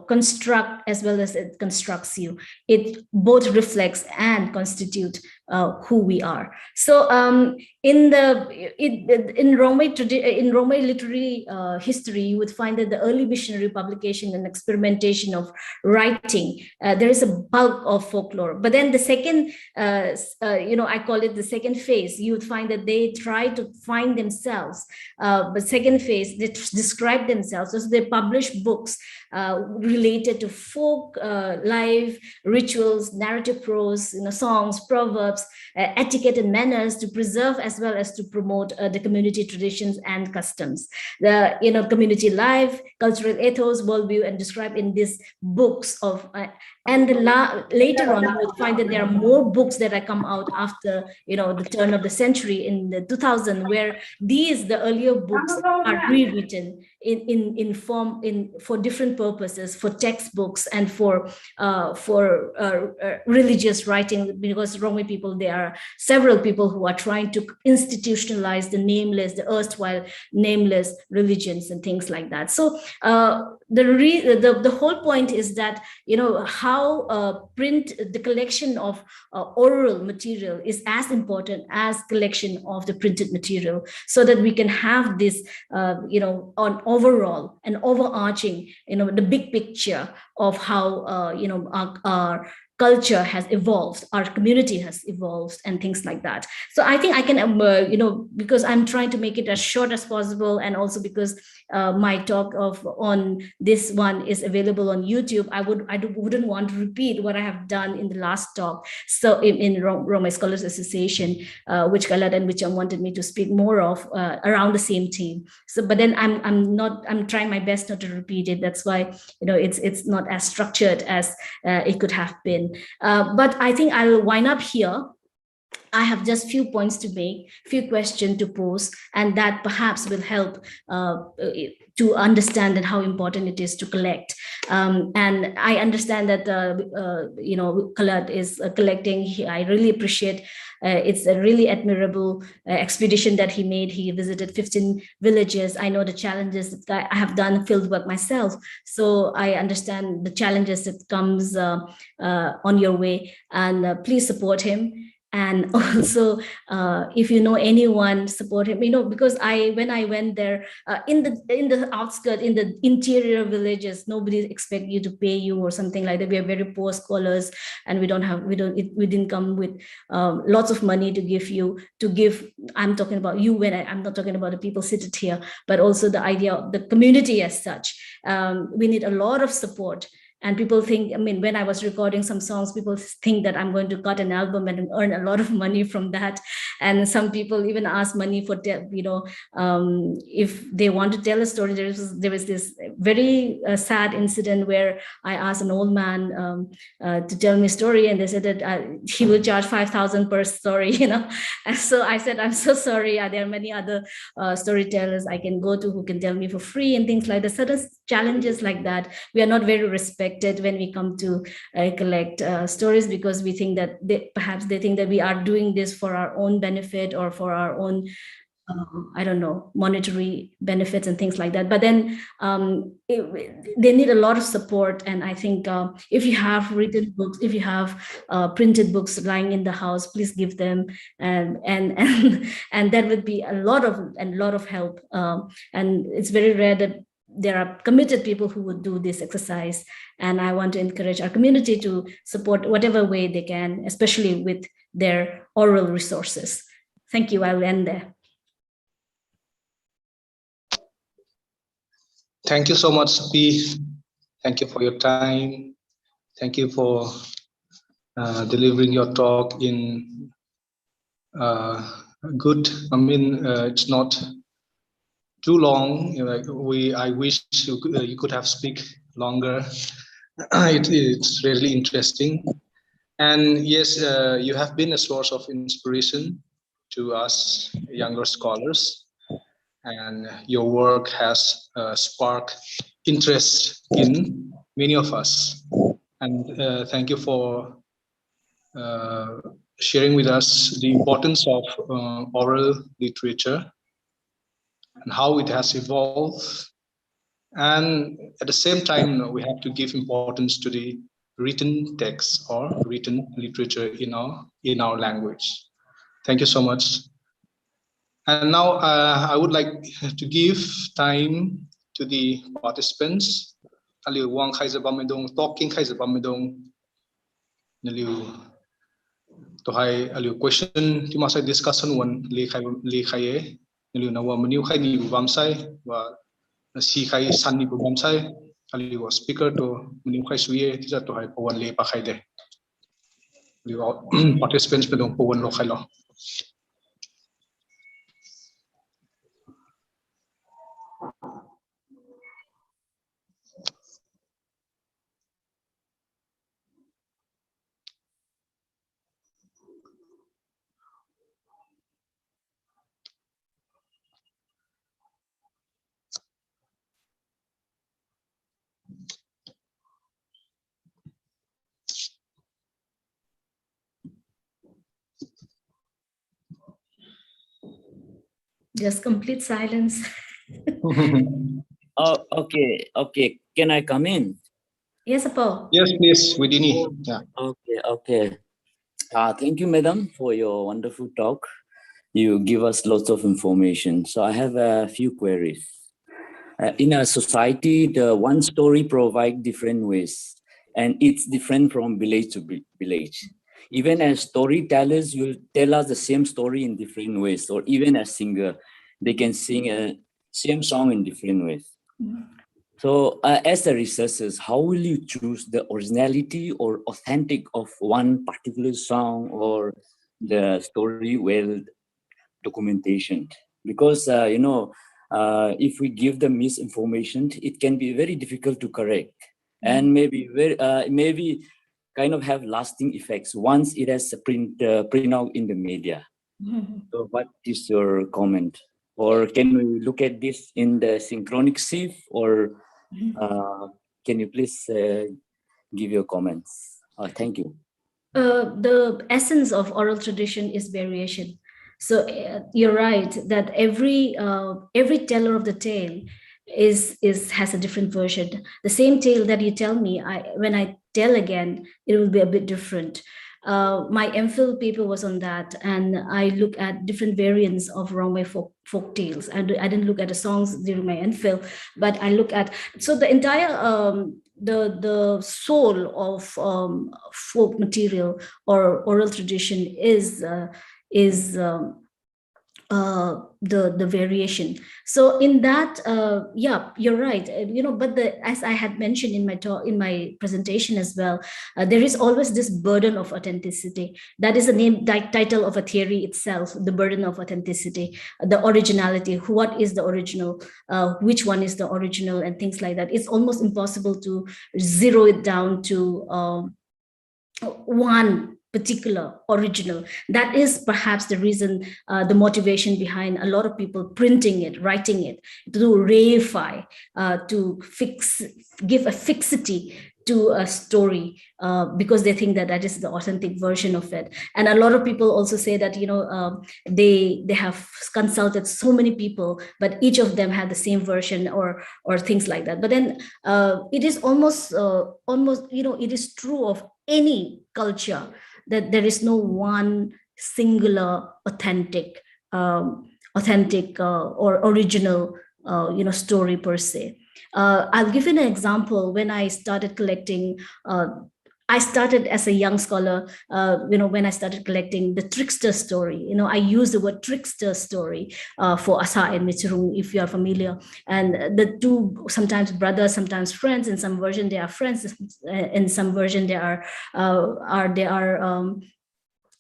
construct as well as it constructs you. It both reflects and constitute who we are. So in Rongmei literary history, you would find that the early missionary publication and experimentation of writing, there is a bulk of folklore. But then the second, I call it the second phase, you would find that they try to find themselves. But second phase, they describe themselves. So they publish books related to folk life, rituals, narrative prose, songs, proverbs, etiquette and manners, to preserve as well as to promote the community traditions and customs. The community life, cultural ethos, worldview, and described in these books of. Later on, you will find that there are more books that have come out after the turn of the century in the 2000, where the earlier books are rewritten in form for different purposes, for textbooks and for religious writing, because Rongmei people, there are several people who are trying to institutionalize the erstwhile nameless religions and things like that. So the whole point is that how print, the collection of oral material is as important as collection of the printed material, so that we can have this on overall and overarching the big picture of how our culture has evolved, our community has evolved, and things like that. So I think I can, because I'm trying to make it as short as possible, and also because my talk on this one is available on YouTube, I wouldn't want to repeat what I have done in the last talk. So in Rongmei Scholars Association, which Kalat and Wicham wanted me to speak more of around the same theme. So, but then I'm trying my best not to repeat it. That's why it's not as structured as it could have been. But I think I'll wind up here. I have just few points to make, few questions to pose, and that perhaps will help to understand and how important it is to collect. And I understand that Kalat is collecting. I really appreciate. It's a really admirable expedition that he made. He visited 15 villages. I know the challenges that I have done field work myself, so I understand the challenges that comes on your way. And please support him. And also, if you know anyone, support him. Because when I went there, in the outskirts, in the interior villages, nobody expect you to pay you or something like that. We are very poor scholars, and we didn't come with lots of money to give you. I'm talking about you. I'm not talking about the people seated here, but also the idea of the community as such. We need a lot of support. And people think, when I was recording some songs, people think that I'm going to cut an album and earn a lot of money from that. And some people even ask money for, if they want to tell a story. There was this very sad incident where I asked an old man to tell me a story, and they said that he will charge 5,000 per story, And so I said, I'm so sorry. There are many other storytellers I can go to who can tell me for free and things like that. Certain challenges like that. We are not very respected when we come to collect stories, because we think that perhaps they think that we are doing this for our own benefit or for our own monetary benefits and things like that. But then they need a lot of support. And I think if you have written books, if you have printed books lying in the house, please give them, and that would be a lot of help. And it's very rare that there are committed people who would do this exercise. And I want to encourage our community to support whatever way they can, especially with their oral resources. Thank you. I'll end there. Thank you so much, Sophie. Thank you for your time. Thank you for delivering your talk in good. It's not too long. I wish you could have speak longer. It's really interesting. And yes, you have been a source of inspiration to us younger scholars, and your work has sparked interest in many of us. And thank you for sharing with us the importance of oral literature and how it has evolved. And at the same time, we have to give importance to the written text or written literature in our language. Thank you so much. And now I would like to give time to the participants. Aliu wang khai zabam medong talking khai zabam medong aliu to hai aliu question ti masa discussion one li khai aliu na wa menu khai ni bam sai wa si khai san ni bam sai aliu speaker to menu khai suye ti to hai pawan le pa khai de aliu participants medong pawan lo khai lo. Just complete silence. Oh, okay. Can I come in? Yes, Paul. Yes, please, Widini. Yeah. Okay. Thank you, madam, for your wonderful talk. You give us lots of information. So I have a few queries. In a society, the one story provides different ways, and it's different from village to village. Even as storytellers will tell us the same story in different ways, or even as singer, they can sing a same song in different ways. So as the researchers, how will you choose the originality or authentic of one particular song or the story well documentation? Because, if we give the misinformation, it can be very difficult to correct. And maybe kind of have lasting effects once it has print out in the media. So what is your comment? Or can we look at this in the synchronic sieve, or can you please give your comments? Thank you. The essence of oral tradition is variation. So you're right that every teller of the tale has a different version. The same tale that you tell me, when I tell again, it will be a bit different. My MPhil paper was on that, and I look at different variants of Liangmai folk tales. I didn't look at the songs during my MPhil, but I look at, so the entire the soul of folk material or oral tradition is the variation. So in that, yeah, you're right. But as I had mentioned in my talk, in my presentation as well, there is always this burden of authenticity. That is the name title of a theory itself: the burden of authenticity, the originality. What is the original? Which one is the original, and things like that. It's almost impossible to zero it down to one particular original. That is perhaps the reason, the motivation behind a lot of people printing it, writing it, to reify, to give a fixity to a story, because they think that that is the authentic version of it. And a lot of people also say that they have consulted so many people, but each of them had the same version or things like that. But then it is almost it is true of any culture that there is no one singular authentic or original story per se. I'll give you an example. When I started collecting, I started as a young scholar, when I started collecting the trickster story. I use the word trickster story for Asa and Michirung, if you are familiar. And the two, sometimes brothers, sometimes friends. In some version they are friends. In some version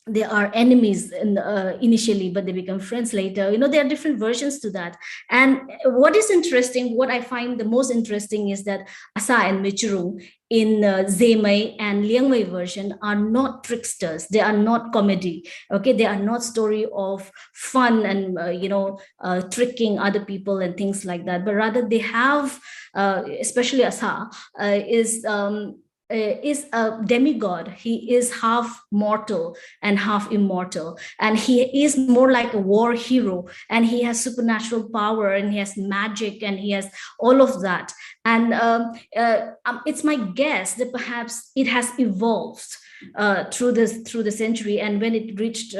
they are enemies initially, but they become friends later. There are different versions to that. And what is interesting, what I find the most interesting, is that Asa and Michirung in Thaimei and Liangmai version are not tricksters. They are not comedy. Okay, they are not story of fun and tricking other people and things like that. But rather they have, especially Asa, is a demigod. He is half mortal and half immortal, and he is more like a war hero, and he has supernatural power, and he has magic, and he has all of that. And it's my guess that perhaps it has evolved through the century, and when it reached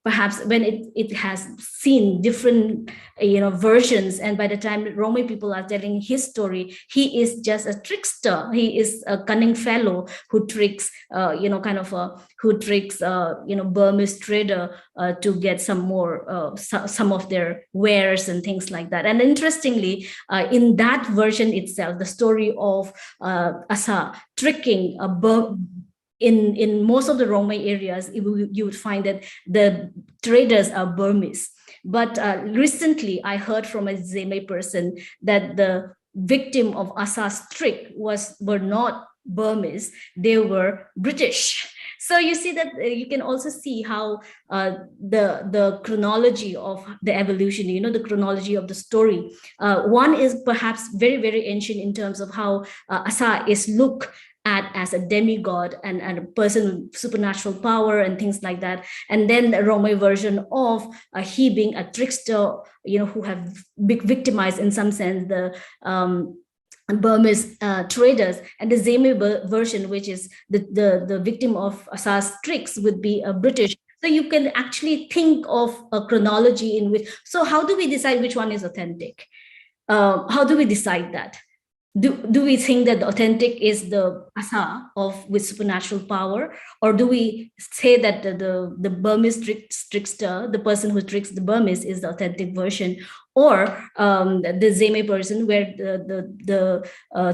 perhaps when it has seen different versions, and by the time Liangmai people are telling his story, he is just a trickster. He is a cunning fellow who tricks Burmese trader to get some more some of their wares and things like that. And interestingly, in that version itself, the story of Asa tricking a in most of the Liangmai areas, you would find that the traders are Burmese. But recently, I heard from a Thaimei person that the victim of Asa's trick were not Burmese, they were British. So you see that you can also see how the chronology of the evolution, the chronology of the story. One is perhaps very, very ancient in terms of how Asa is looked at as a demigod and a person with supernatural power and things like that. And then the Liangmai version of he being a trickster, who have victimized in some sense the Burmese traders, and the Thaimei version, which is the victim of Asa's tricks, would be a British. So you can actually think of a chronology in which. So how do we decide which one is authentic? How do we decide that? Do we think that the authentic is the Asa with supernatural power, or do we say that the Burmese trickster, the person who tricks the Burmese, is the authentic version, or the Thaimei person where the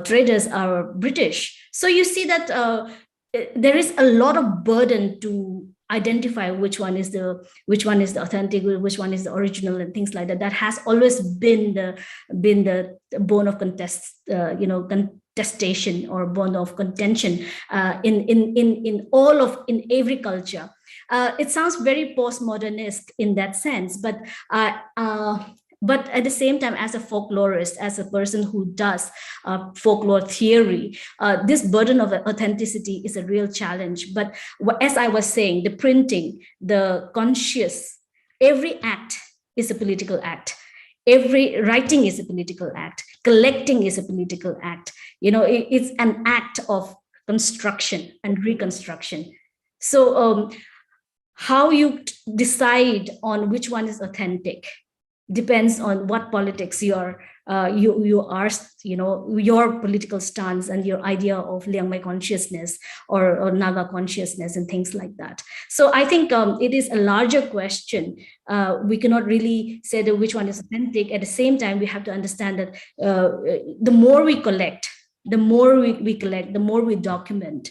traders are British? So you see that there is a lot of burden to identify which one is the authentic, which one is the original, and things like that. That has always been the bone of contest, contestation or bone of contention in every culture. It sounds very postmodernist in that sense, but at the same time, as a folklorist, as a person who does folklore theory, this burden of authenticity is a real challenge. But as I was saying, the printing, the conscious, every act is a political act. Every writing is a political act. Collecting is a political act. It's an act of construction and reconstruction. So how you decide on which one is authentic depends on what politics you are, your political stance and your idea of Liangmai consciousness or Naga consciousness and things like that. So I think it is a larger question. We cannot really say that which one is authentic. At the same time, we have to understand that the more we collect, the more we collect, the more we document,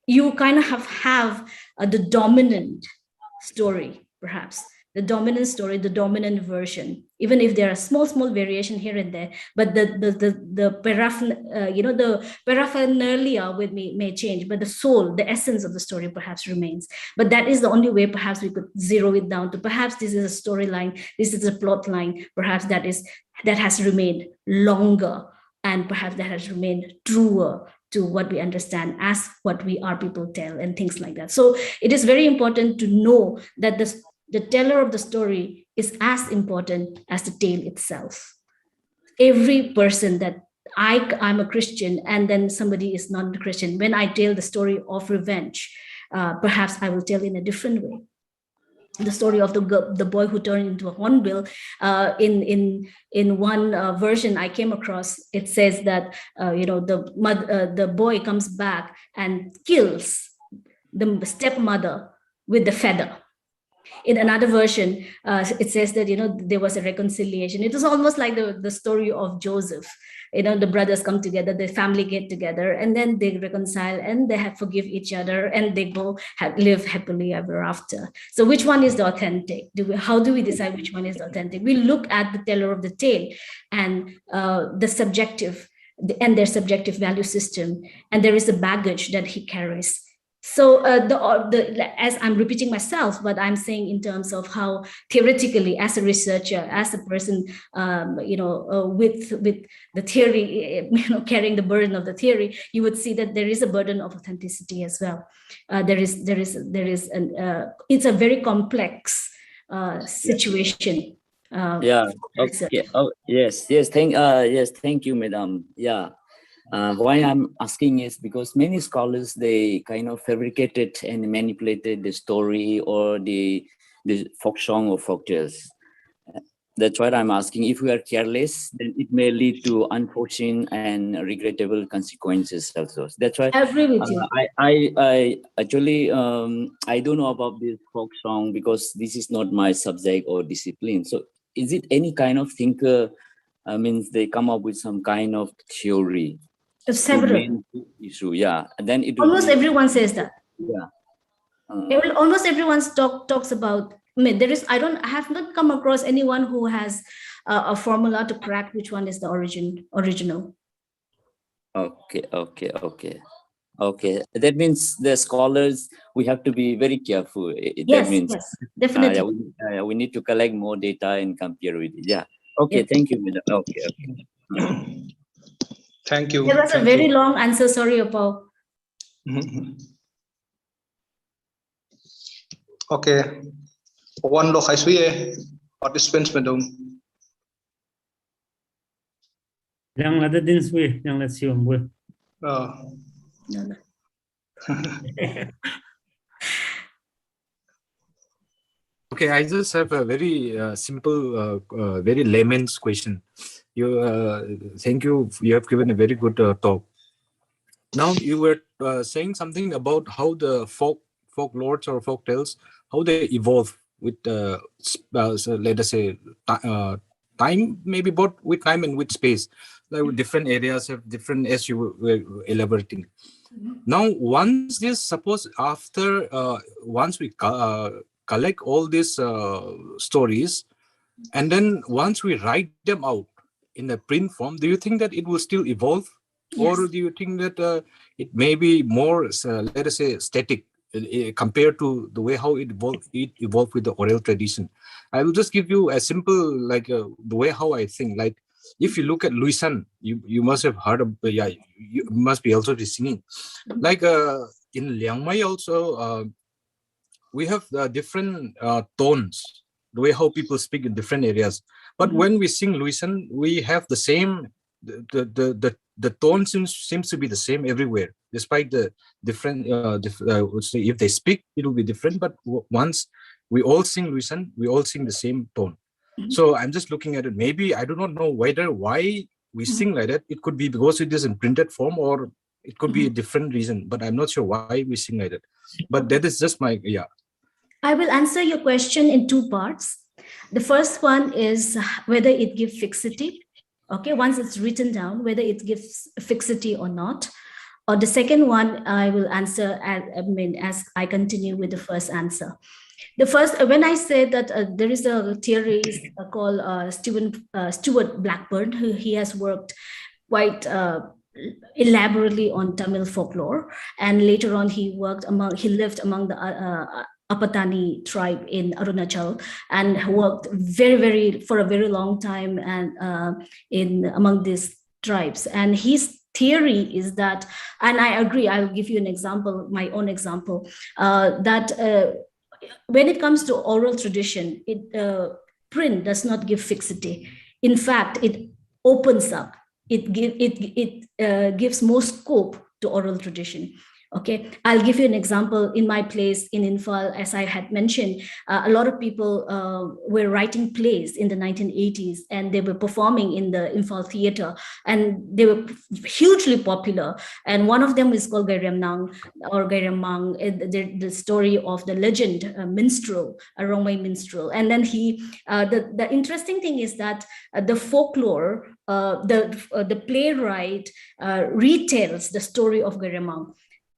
you kind of have the dominant story, perhaps. The dominant story, the dominant version, even if there are small variation here and there, but the paraphernalia may change, but the soul, the essence of the story perhaps remains. But that is the only way perhaps we could zero it down to perhaps this is a storyline, this is a plot line, perhaps that has remained longer, and perhaps that has remained truer to what we understand as what we are people tell and things like that. So it is very important to know that the teller of the story is as important as the tale itself. Every person that I'm a Christian and then somebody is not a Christian, when I tell the story of revenge, perhaps I will tell in a different way. The story of the boy who turned into a hornbill, in one version I came across, it says that the boy comes back and kills the stepmother with the feather. In another version, it says that there was a reconciliation. It was almost like the story of Joseph. The brothers come together, the family get together, and then they reconcile and they forgive each other, and they go live happily ever after. So which one is the authentic? How do we decide which one is the authentic? We look at the teller of the tale and the subjective and their subjective value system, and there is a baggage that he carries. So as I'm repeating myself, but I'm saying in terms of how theoretically, as a researcher, as a person, with the theory, carrying the burden of the theory, you would see that there is a burden of authenticity as well. It's a very complex situation. Yeah. Okay. Oh, yes. Thank you, Madam. Yeah. Why I'm asking is because many scholars, they kind of fabricated and manipulated the story or the folk song or folk tales. That's why I'm asking. If we are careless, then it may lead to unforeseen and regrettable consequences also. That's why I agree with you. I actually I don't know about this folk song because this is not my subject or discipline. So is it any kind of thinker? Means they come up with some kind of theory. Several issue, yeah. And then it almost everyone says that. Yeah. Almost everyone talks about. I have not come across anyone who has a formula to crack which one is the original. Okay. That means the scholars, we have to be very careful. Yes, that means, yes, definitely. we need to collect more data and compare with it. Yeah. Okay. Yes. Thank you, Madam. Okay. Thank you. There was a very long answer. Sorry, Apau. Okay. One look, I see participants, madam. Yang ada din sui, yang let's see on. No. Okay, I just have a very simple, very layman's question. Thank you. You have given a very good talk. Now you were saying something about how the folklores or folk tales, how they evolve with so let us say time, maybe both with time and with space. Like different areas have different, as you were elaborating. Now, once we collect all these stories, and then once we write them out in a print form, do you think that it will still evolve Or Yes. do you think that it may be more, let us say, static compared to the way how it evolved with the oral tradition? I will just give you a simple, like the way how I think. Like if you look at Luisan, you must have heard of, yeah, you must be also be singing. Like in Liangmai also, we have different tones, the way how people speak in different areas. But when we sing Luisan, we have the same, the tone seems to be the same everywhere, despite the different, let's say if they speak, it will be different. But once we all sing Luisan, we all sing the same tone. So I'm just looking at it. Maybe I do not know why we sing like that. It could be because it is in printed form, or it could be a different reason. But I'm not sure why we sing like that. But that is just my, yeah. I will answer your question in two parts. The first one is whether it gives fixity. Okay, once it's written down, whether it gives fixity or not. Or the second one, I will answer as I continue with the first answer. The first, when I say that there is a theorist called Stuart Blackburn, who he has worked quite elaborately on Tamil folklore, and later on he lived among the Apatani tribe in Arunachal, and worked for a very long time and among these tribes. And his theory is that, and I agree, I'll give you an example, my own example, that when it comes to oral tradition, print does not give fixity. In fact, it opens up. It gives more scope to oral tradition. Okay, I'll give you an example. In my place in Infal, as I had mentioned, a lot of people were writing plays in the 1980s, and they were performing in the Infal theater, and they were hugely popular. And one of them is called Gairamnang or Gairamang, the story of the legend minstrel, a Rongmai minstrel. And then the interesting thing is that the folklore, the playwright retells the story of Gairamang.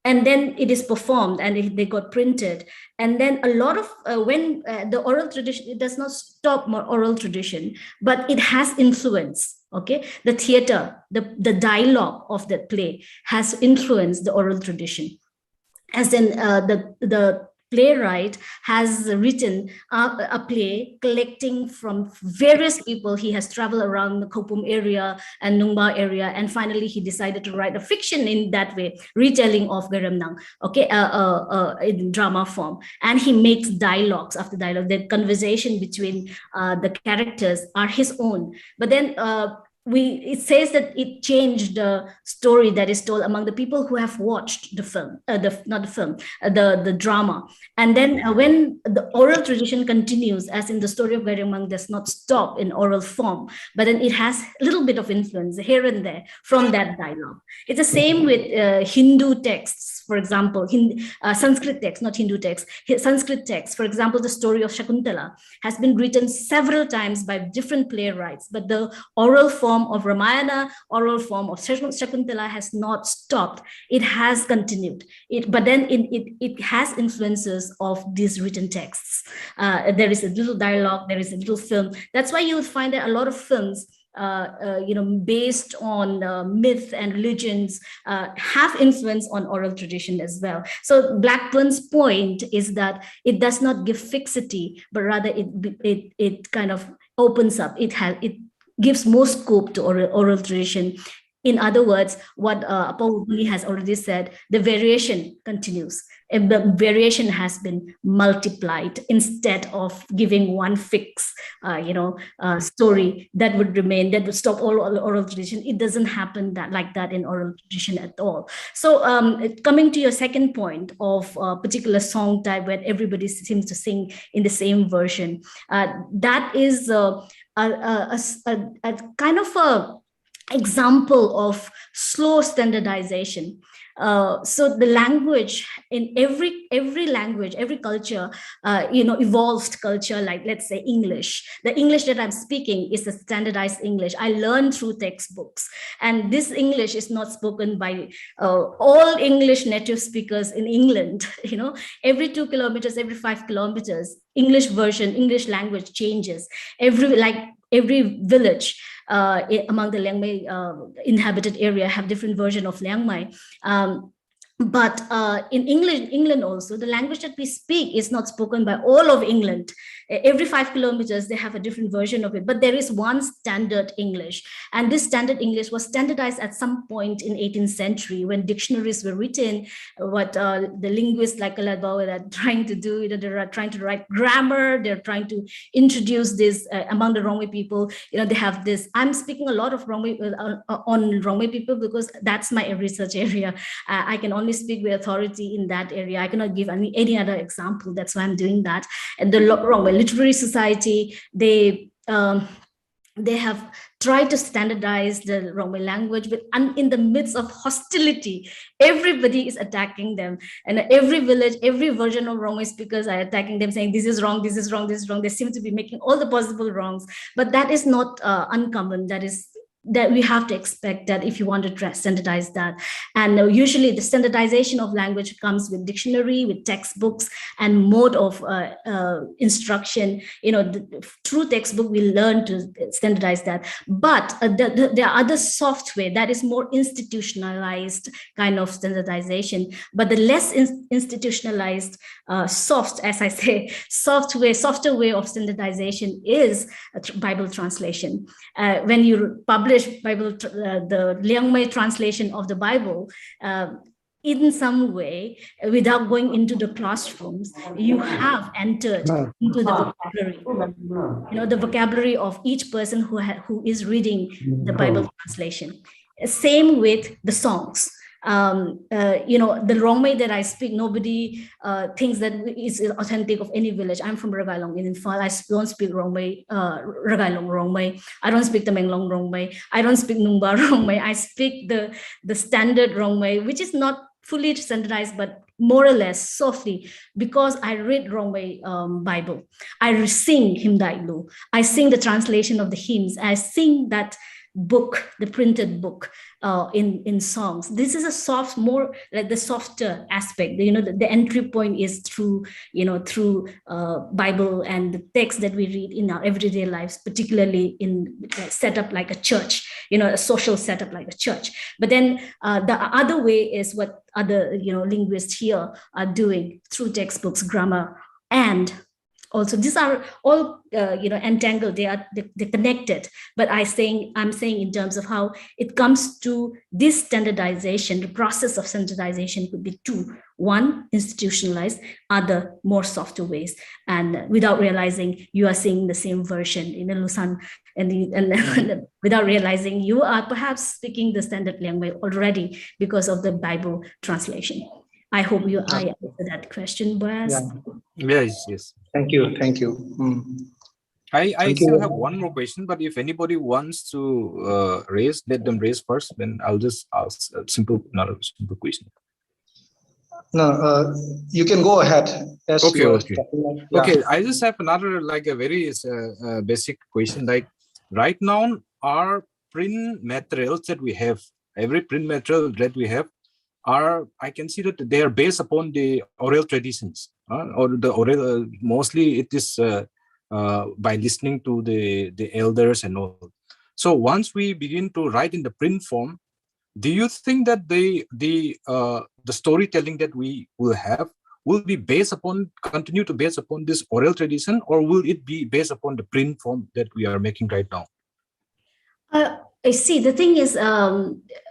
And then it is performed, and they got printed. And then a lot of when the oral tradition, it does not stop oral tradition, but it has influence. Okay, the theater, the dialogue of that play has influenced the oral tradition. As in the playwright has written a play collecting from various people. He has traveled around the Kopum area and Nungba area, and finally he decided to write a fiction in that way, retelling of Garamnang, okay, in drama form. And he makes dialogues after dialogue. The conversation between the characters are his own. But then it says that it changed the story that is told among the people who have watched the film, the drama. And then when the oral tradition continues, as in the story of Garimang does not stop in oral form, but then it has a little bit of influence here and there from that dialogue. It's the same with Hindu texts, for example, Sanskrit texts, not Hindu texts, Sanskrit texts. For example, the story of Shakuntala has been written several times by different playwrights, but the oral form of Ramayana, oral form of Shakuntala has not stopped. It has continued. But then it has influences of these written texts. There is a little dialogue, there is a little film. That's why you'll find that a lot of films based on myth and religions have influence on oral tradition as well. So Blackburn's point is that it does not give fixity, but rather it kind of opens up. It gives more scope to oral tradition. In other words, what Apawuni has already said, the variation continues. And the variation has been multiplied instead of giving one fixed, story that would remain, that would stop all oral tradition. It doesn't happen like that in oral tradition at all. So coming to your second point of a particular song type where everybody seems to sing in the same version, that is a kind of a example of slow standardization. So the language in every language, every culture, evolved culture, like let's say English. The English that I'm speaking is a standardized English. I learned through textbooks. And this English is not spoken by all English native speakers in England. Every 2 kilometers, every 5 kilometers, English version, English language changes. every village among the Liangmai inhabited area have different version of Liangmai. But in England also, the language that we speak is not spoken by all of England. Every 5 kilometers, they have a different version of it, but there is one standard English. And this standard English was standardized at some point in 18th century when dictionaries were written. What the linguists like Aladbawa are trying to do, they're trying to write grammar, they're trying to introduce this among the Rongmei people. They have this, I'm speaking a lot of Rongmei, on Rongmei people because that's my research area. I can only speak with authority in that area. I cannot give any other example. That's why I'm doing that. And the Rongmei Literary Society, they have tried to standardize the Rongmei language, but in the midst of hostility, everybody is attacking them. And every village, every version of Rongmei speakers are attacking them, saying this is wrong, this is wrong, this is wrong. They seem to be making all the possible wrongs, but that is not uncommon. That we have to expect that if you want to standardize that. And usually the standardization of language comes with dictionary, with textbooks and mode of instruction. Through textbook, we learn to standardize that. But there are other software that is more institutionalized kind of standardization. But the less institutionalized softer way of standardization is Bible translation. When you publish Bible, the Liangmai translation of the Bible, in some way, without going into the classrooms, you have entered into the vocabulary. The vocabulary of each person who is reading the Bible translation. Same with the songs. The Rongmei that I speak, nobody thinks that is authentic of any village. I'm from Ragailong in Infal. I don't speak Rongmei, Ragailong Rongmei. I don't speak the Menglong Rongmei. I don't speak Numba Rongmei. I speak the standard Rongmei, which is not fully standardized, but more or less softly, because I read Rongmei Bible. I sing Hymnailu. I sing the translation of the hymns. I sing that book, the printed book, in songs. This is more like the softer aspect. The entry point is through Bible and the text that we read in our everyday lives, particularly in setup like a church, a social setup like a church. But then the other way is what other linguists here are doing through textbooks, grammar, and also these are all entangled. They're connected. But I'm saying in terms of how it comes to this standardization, the process of standardization could be two: one, institutionalized; other, more softer ways. And without realizing, you are seeing the same version in Lusan, and without realizing, you are perhaps speaking the standard language already because of the Bible translation. I hope I answered that question, Boaz. Yes. Thank you. I still have one more question, but if anybody wants to let them raise first, then I'll just ask another simple question. No, you can go ahead. Okay. I just have another, like a very basic question. Like right now, our print materials that we have, every print material that we have, I can see that they are based upon the oral traditions, or the oral. Mostly, it is by listening to the elders and all. So once we begin to write in the print form, do you think that the storytelling that we will have will be continue to based upon this oral tradition, or will it be based upon the print form that we are making right now? I see. The thing is,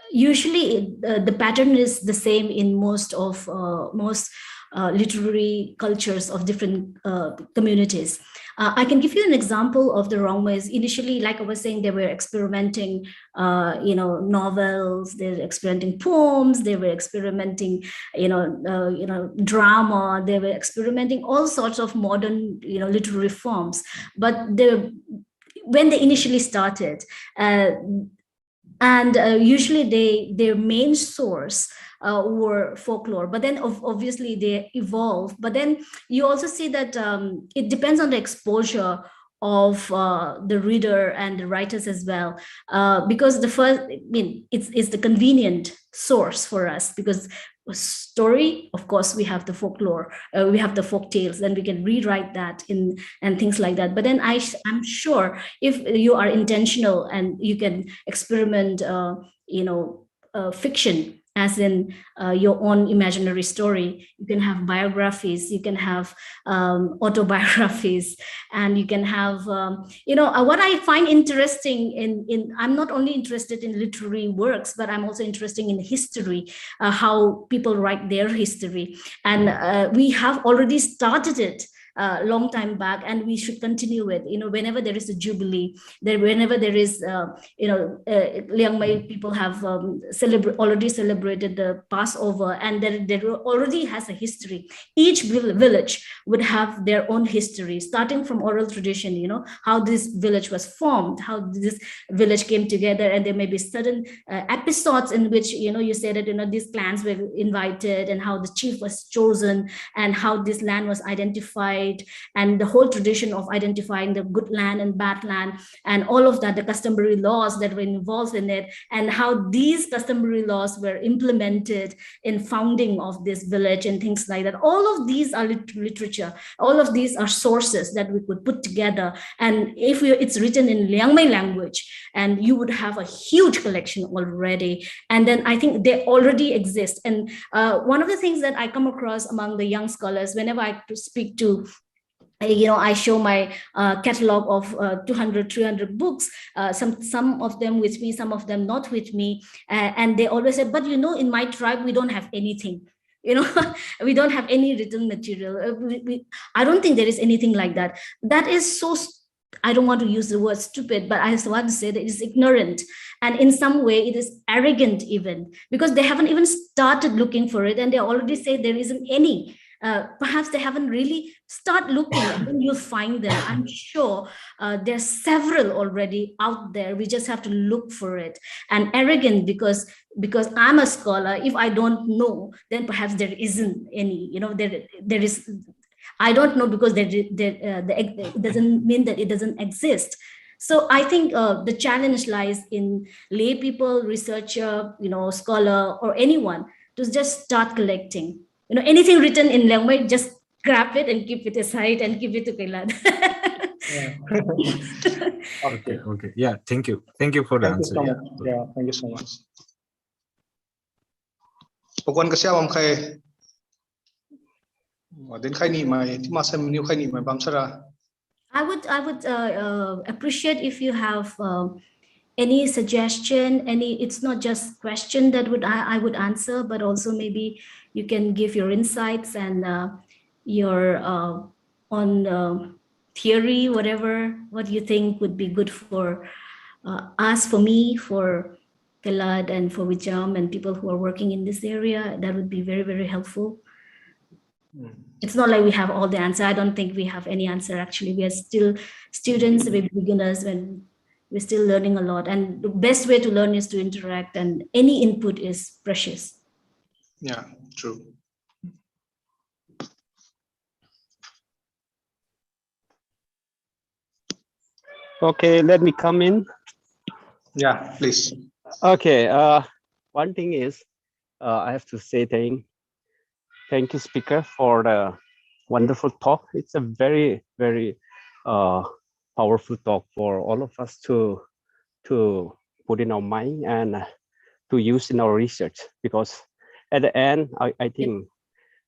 usually the pattern is the same in most literary cultures of different communities. I can give you an example of the Rongmais. Initially, like I was saying, they were experimenting, novels. They were experimenting poems. They were experimenting, drama. They were experimenting all sorts of modern, literary forms. But when they initially started, usually their main source were folklore, but then obviously they evolve. But then you also see that it depends on the exposure of the reader and the writers as well, because it's the convenient source for us, because story, of course we have the folklore, we have the folk tales, then we can rewrite that in and things like that. But then I'm sure if you are intentional and you can experiment fiction, as in your own imaginary story. You can have biographies, you can have autobiographies, and you can have, what I find interesting in I'm not only interested in literary works, but I'm also interested in history, how people write their history. And we have already started it a long time back, and we should continue it. Whenever there is a jubilee, whenever there is, Liangmai people have already celebrated the Passover, and there already has a history. Each village would have their own history, starting from oral tradition. How this village was formed, how this village came together, and there may be certain episodes in which you say that these clans were invited, and how the chief was chosen, and how this land was identified, and the whole tradition of identifying the good land and bad land, and all of that, the customary laws that were involved in it, and how these customary laws were implemented in founding of this village and things like that. All of these are literature. All of these are sources that we could put together. And if it's written in Liangmai language, and you would have a huge collection already. And then I think they already exist. And one of the things that I come across among the young scholars, whenever I speak to, I show my catalog of 200, 300 books, some of them with me, some of them not with me. And they always say, but in my tribe, we don't have anything. We don't have any written material. I don't think there is anything like that. That is so, I don't want to use the word stupid, but I just want to say that it's ignorant. And in some way, it is arrogant even, because they haven't even started looking for it. And they already say there isn't any. Perhaps they haven't really start looking, and then you'll find them. I'm sure there's several already out there. We just have to look for it. And arrogant because I'm a scholar. If I don't know, then perhaps there isn't any. There is. I don't know because it doesn't mean that it doesn't exist. So I think the challenge lies in lay people, researcher, scholar, or anyone to just start collecting. Anything written in Liangmai, just grab it and keep it aside and give it to Kailad. Okay. Yeah, thank you for the answer. Yeah, thank you so much. Pokon kasi awam kay din kay ni mai ti masam new kay ni mai bamsara. I would appreciate if you have any suggestion, it's not just question that I would answer, but also maybe you can give your insights and your on theory, what you think would be good for us, for me, for Kalad, and for Wijam and people who are working in this area. That would be very, very helpful. It's not like we have all the answer. I don't think we have any answer. Actually, we are still students, we're beginners, when we're still learning a lot. And the best way to learn is to interact, and any input is precious. Yeah, true. Okay, let me come in. Yeah, please. Okay, one thing is, I have to say thank you, speaker, for the wonderful talk. It's a very, very powerful talk for all of us to put in our mind and to use in our research, because at the end, I think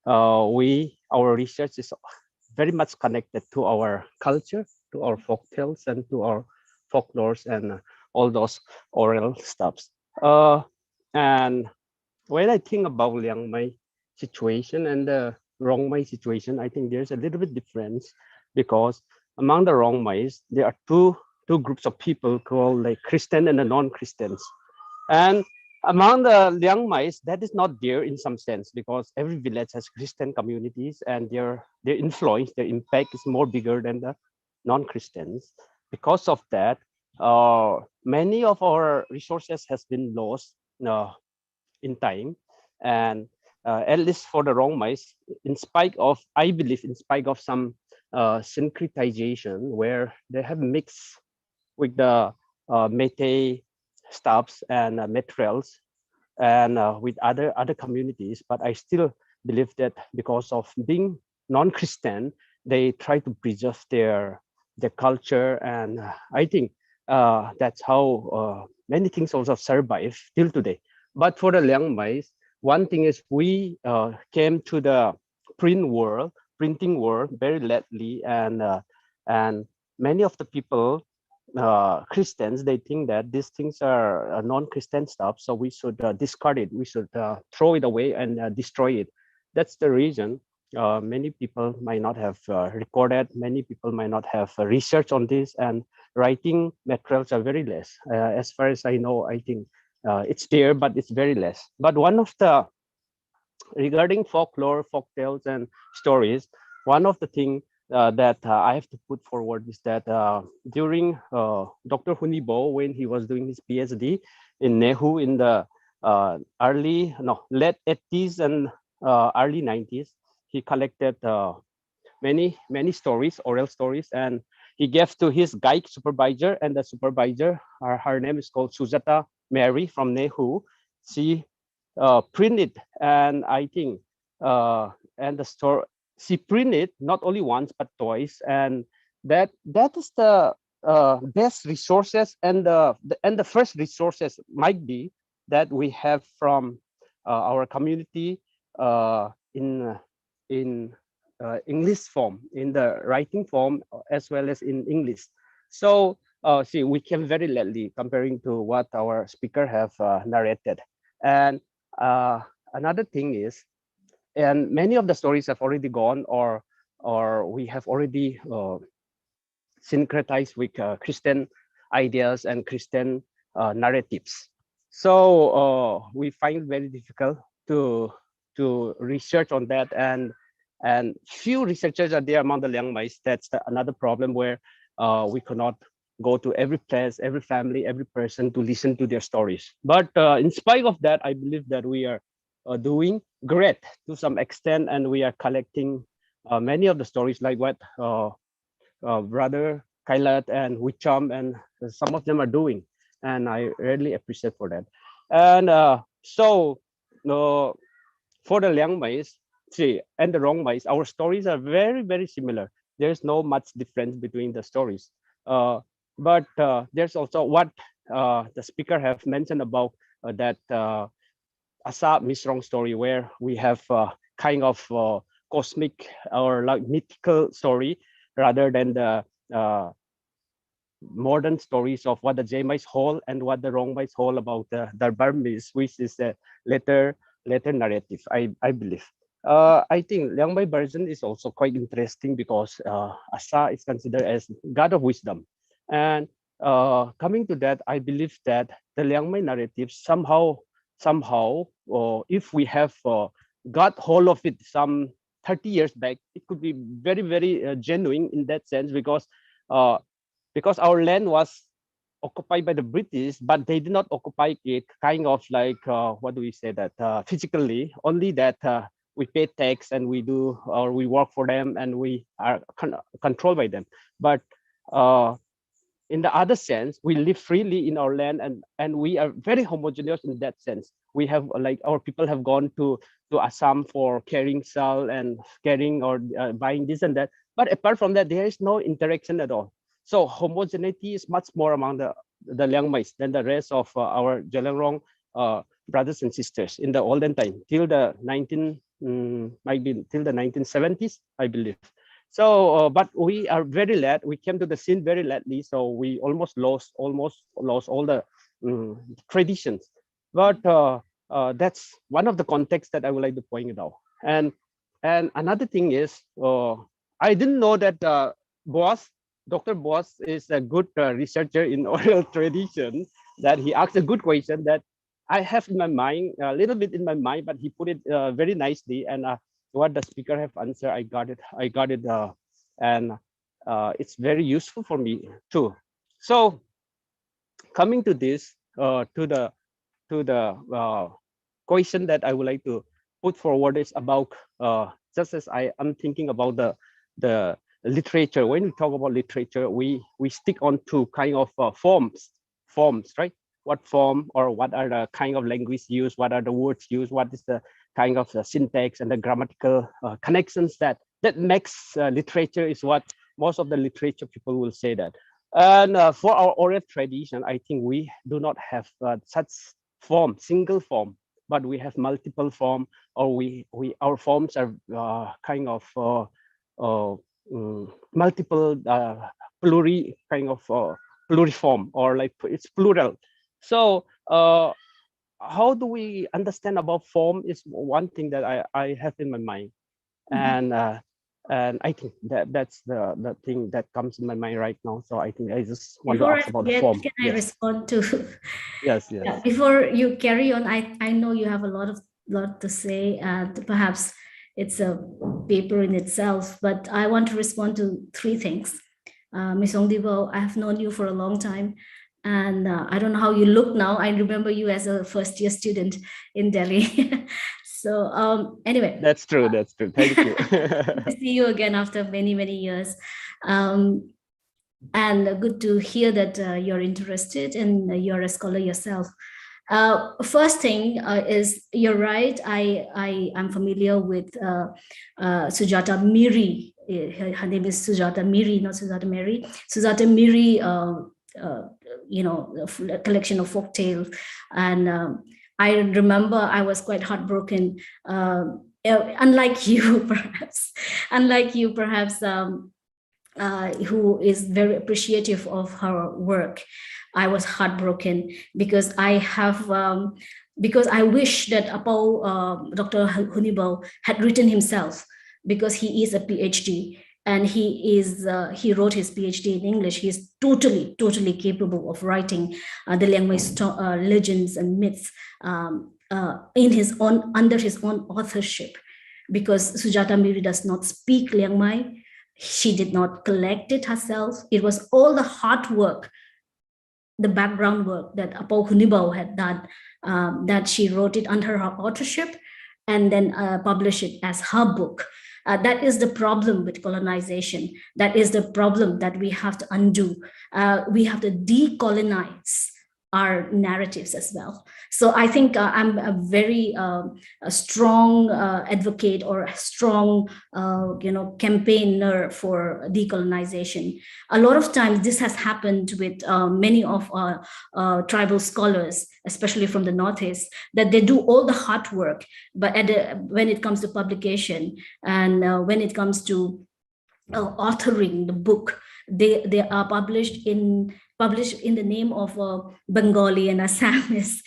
our research is very much connected to our culture, to our folk tales, and to our folklores and all those oral stuffs. And when I think about Liangmai situation and the Rongmai situation, I think there's a little bit difference, because among the Rongmais, there are two groups of people called like Christian and the non-Christians. And among the Liangmais, that is not there in some sense, because every village has Christian communities, and their influence, their impact is more bigger than the non-Christians. Because of that, many of our resources has been lost in time. And at least for the Rongmais, I believe in spite of some syncretization where they have mixed with the Métis stuffs and materials, and with other communities. But I still believe that because of being non-Christian, they try to preserve their culture, and I think that's how many things also survive till today. But for the Liangmai, one thing is we came to the printing world very lately, and many of the people, Christians, they think that these things are non-Christian stuff, so we should discard it. We should throw it away and destroy it. That's the reason many people might not have recorded, many people might not have research on this, and writing materials are very less. As far as I know, I think it's there, but it's very less. But one of the, regarding folklore, folk tales, and stories, one of the things that I have to put forward is that during Dr. Hunibo, when he was doing his PhD in Nehu in the late 80s and early 90s, he collected many stories, oral stories, and he gave to his guide supervisor, and the supervisor, her name is called Sujata Mary from Nehu. She printed, and I think and the store, she printed not only once but twice, and that is the best resources, and the first resources might be that we have from our community in English form, in the writing form, as well as in English. So see, we came very lately comparing to what our speaker have narrated. And another thing is, and many of the stories have already gone, or we have already syncretized with Christian ideas and Christian narratives. So we find it very difficult to research on that, and few researchers are there among the Liangmais. That's another problem, where we cannot go to every place, every family, every person to listen to their stories. But in spite of that, I believe that we are doing great to some extent, and we are collecting many of the stories, like what Brother Kailat and Wicham and some of them are doing, and I really appreciate for that. And so for the Liangmais, and the Rongmais, our stories are very, very similar. There's no much difference between the stories. But there's also what the speaker have mentioned about that Asa Misrong story, where we have kind of cosmic or like mythical story, rather than the modern stories of what the Jaimais hold and what the Rongmais hold about the Burmese, which is a later narrative, I believe. I think Liangmai version is also quite interesting because Asa is considered as god of wisdom. And coming to that, I believe that the Liangmai narrative somehow, if we have got hold of it some 30 years back, it could be very, very genuine in that sense, because our land was occupied by the British, but they did not occupy it kind of like, what do we say, that physically, only that we pay tax and we do, or we work for them, and we are controlled by them. But in the other sense, we live freely in our land, and we are very homogeneous in that sense. We have, like, our people have gone to Assam for carrying salt and carrying or buying this and that. But apart from that, there is no interaction at all. So homogeneity is much more among the Liangmais than the rest of our Jalangrong brothers and sisters in the olden time, till the 1970s, I believe. So, but we are very late. We came to the scene very lately, so we almost lost all the traditions. But that's one of the contexts that I would like to point it out. And another thing is, I didn't know that Dr. Boss is a good researcher in oral tradition. That he asked a good question that I have in my mind, a little bit in my mind, but he put it very nicely. And what the speaker have answered, I got it, and it's very useful for me too. So coming to this, to the question that I would like to put forward is about, just as I am thinking about the literature. When we talk about literature, we stick on to kind of forms, right? what form or what are the kind of language used, what are the words used, what is the kind of syntax and the grammatical connections that makes literature is what most of the literature people will say that. And for our oral tradition, I think we do not have such form, single form, but we have multiple form, or our forms are kind of multiple pluriform, or like it's plural. So how do we understand about form is one thing that I have in my mind. And I think that's the thing that comes in my mind right now. So I think I just want to ask about the form. Can I respond to? Yes. Yeah, before you carry on, I know you have a lot to say, and perhaps it's a paper in itself, but I want to respond to three things. Ms. Ongdibo, I have known you for a long time, and I don't know how you look now. I remember you as a first-year student in Delhi. So anyway. That's true. Thank you. Good to see you again after many, many years. And good to hear that you're interested and you're a scholar yourself. First thing is, you're right. I am familiar with Sujata Miri. Her name is Sujata Miri, not Sujata Mary. Sujata Miri, a collection of folk tales. And I remember I was quite heartbroken. Unlike you, perhaps, who is very appreciative of her work, I was heartbroken because I wish that Dr. Hunibal had written himself, because he is a PhD and he wrote his PhD in English. He is totally capable of writing the Liangmai legends and myths under his own authorship, because Sujata Miri does not speak Liangmai. She did not collect it herself. It was all the hard work, the background work that Apo Hunibau had done, that she wrote it under her authorship and then published it as her book. That is the problem with colonization. That is the problem that we have to undo. We have to decolonize our narratives as well. So I think I'm a very strong advocate or a strong campaigner for decolonization. A lot of times this has happened with many of our tribal scholars, especially from the Northeast, that they do all the hard work, but when it comes to publication and when it comes to authoring the book, they are published in the name of a Bengali and Assamese,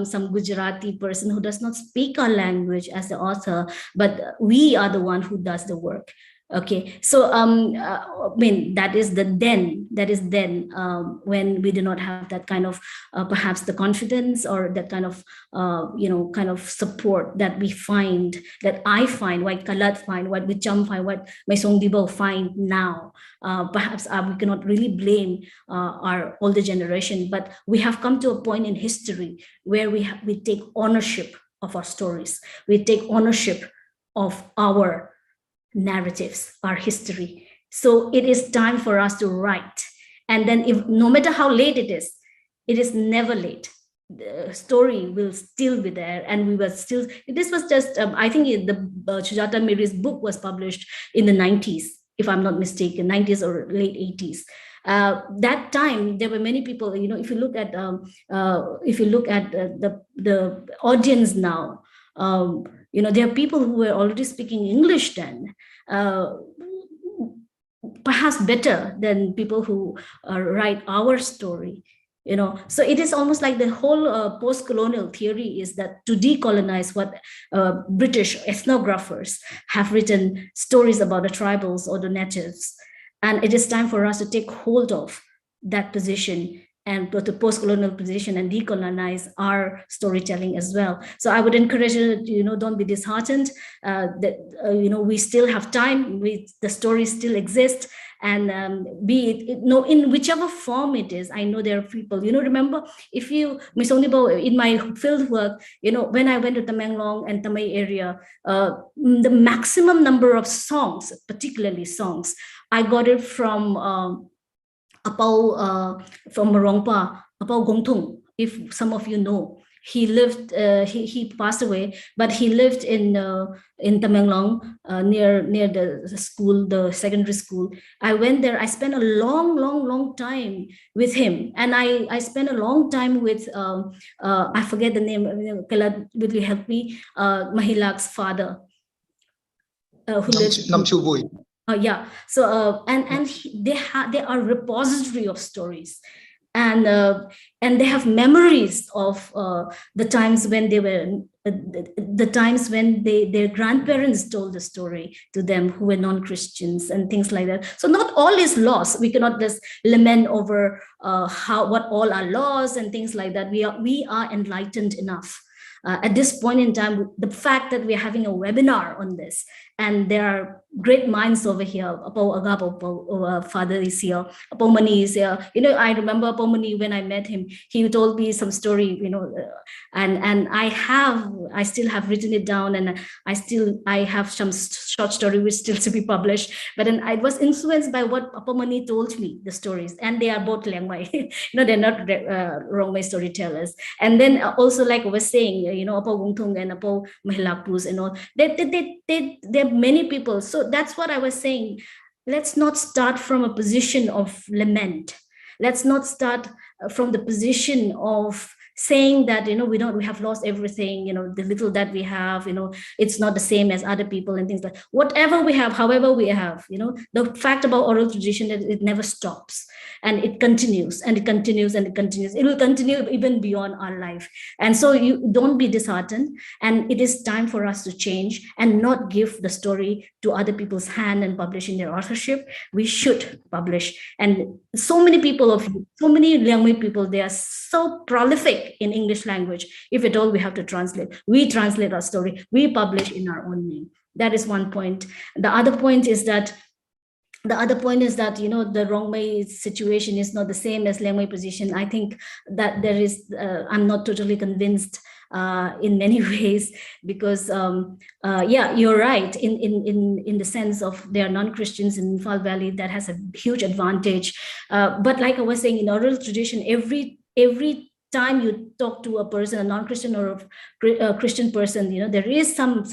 some Gujarati person who does not speak our language as the author, but we are the one who does the work. Okay, so that is then when we do not have that kind of perhaps the confidence or that kind of support that we find, that I find, what Kalat find, what Bicham find, what Maisongdibo find now. Perhaps we cannot really blame our older generation, but we have come to a point in history where we take ownership of our stories. We take ownership of our narratives, our history. So it is time for us to write. And then no matter how late it is never late. The story will still be there, and we were still, this was just, I think the Sujata Miri's book was published in the 90s, if I'm not mistaken, 90s or late 80s. That time there were many people, if you look at the audience now, there are people who were already speaking English then, perhaps better than people who write our story. So it is almost like the whole post-colonial theory is that to decolonize, what British ethnographers have written stories about the tribals or the natives. And it is time for us to take hold of that position and the post-colonial position and decolonize our storytelling as well. So I would encourage you, don't be disheartened, that, we still have time, the stories still exist, and be it, in whichever form it is. I know there are people, remember, if you, Ms. Onibo, in my field work, when I went to Tamenglong and Thaimei area, the maximum number of songs, particularly songs, I got it from Apau, from Morongpa, Apau Gongtung, if some of you know, he lived, he passed away, but he lived in Tamenglong, near the school, the secondary school. I went there. I spent a long time with him, and I spent a long time with I forget the name. Kala, will you help me? Mahilak's father, who lives. Yeah. So they are repository of stories, and they have memories of the times when they were the times when their grandparents told the story to them who were non-Christians and things like that. So not all is lost. We cannot just lament over what all are lost and things like that. We are enlightened enough. At this point in time, the fact that we're having a webinar on this, and there are great minds over here. Father is here, Apo Mani is here. I remember Apo Mani, when I met him, he told me some story, and I still have written it down, and I have some short story which still to be published. But then I was influenced by what Apo Mani told me, the stories, and they are both Liangmai. They're not Rongmai storytellers. And then also, like I was saying, Apo Gungtung and Apo Mahilakpus and all, there are many people. So that's what I was saying. Let's not start from a position of lament. Let's not start from the position of saying that we have lost everything, the little that we have, it's not the same as other people and things like whatever we have, however we have, the fact about oral tradition that it never stops, and it continues and it continues and it continues. It will continue even beyond our life. And so you don't be disheartened, and it is time for us to change and not give the story to other people's hand and publish in their authorship. We should publish. And so many Liangmai people, they are so prolific in English language. If at all we have to translate, we translate our story, we publish in our own name. That is one point. The other point is that the Rongmei situation is not the same as Liangmai position. I think that there is, I'm not totally convinced in many ways, because you're right in the sense of there are non-Christians in Infal Valley. That has a huge advantage. But like I was saying, in oral tradition, every time you talk to a person, a non-Christian or a Christian person, there is some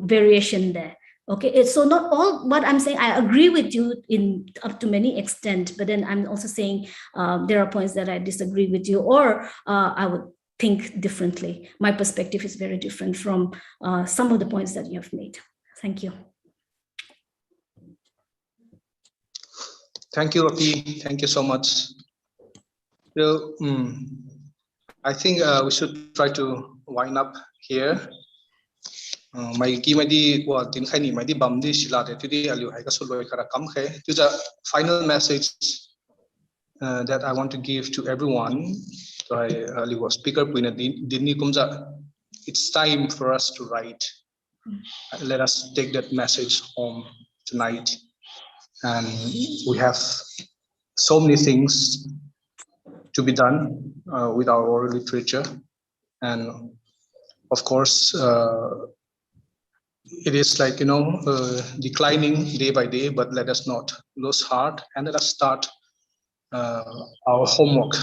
variation there. Okay, so not all what I'm saying, I agree with you in up to many extent, but then I'm also saying there are points that I disagree with you, or I would think differently. My perspective is very different from some of the points that you have made. Thank you. Thank you, Api. Thank you so much. So, I think we should try to wind up here. My final message that I want to give to everyone. Speaker, it's time for us to write. Let us take that message home tonight. And we have so many things to be done with our oral literature. And of course, it is like, declining day by day, but let us not lose heart, and let us start our homework.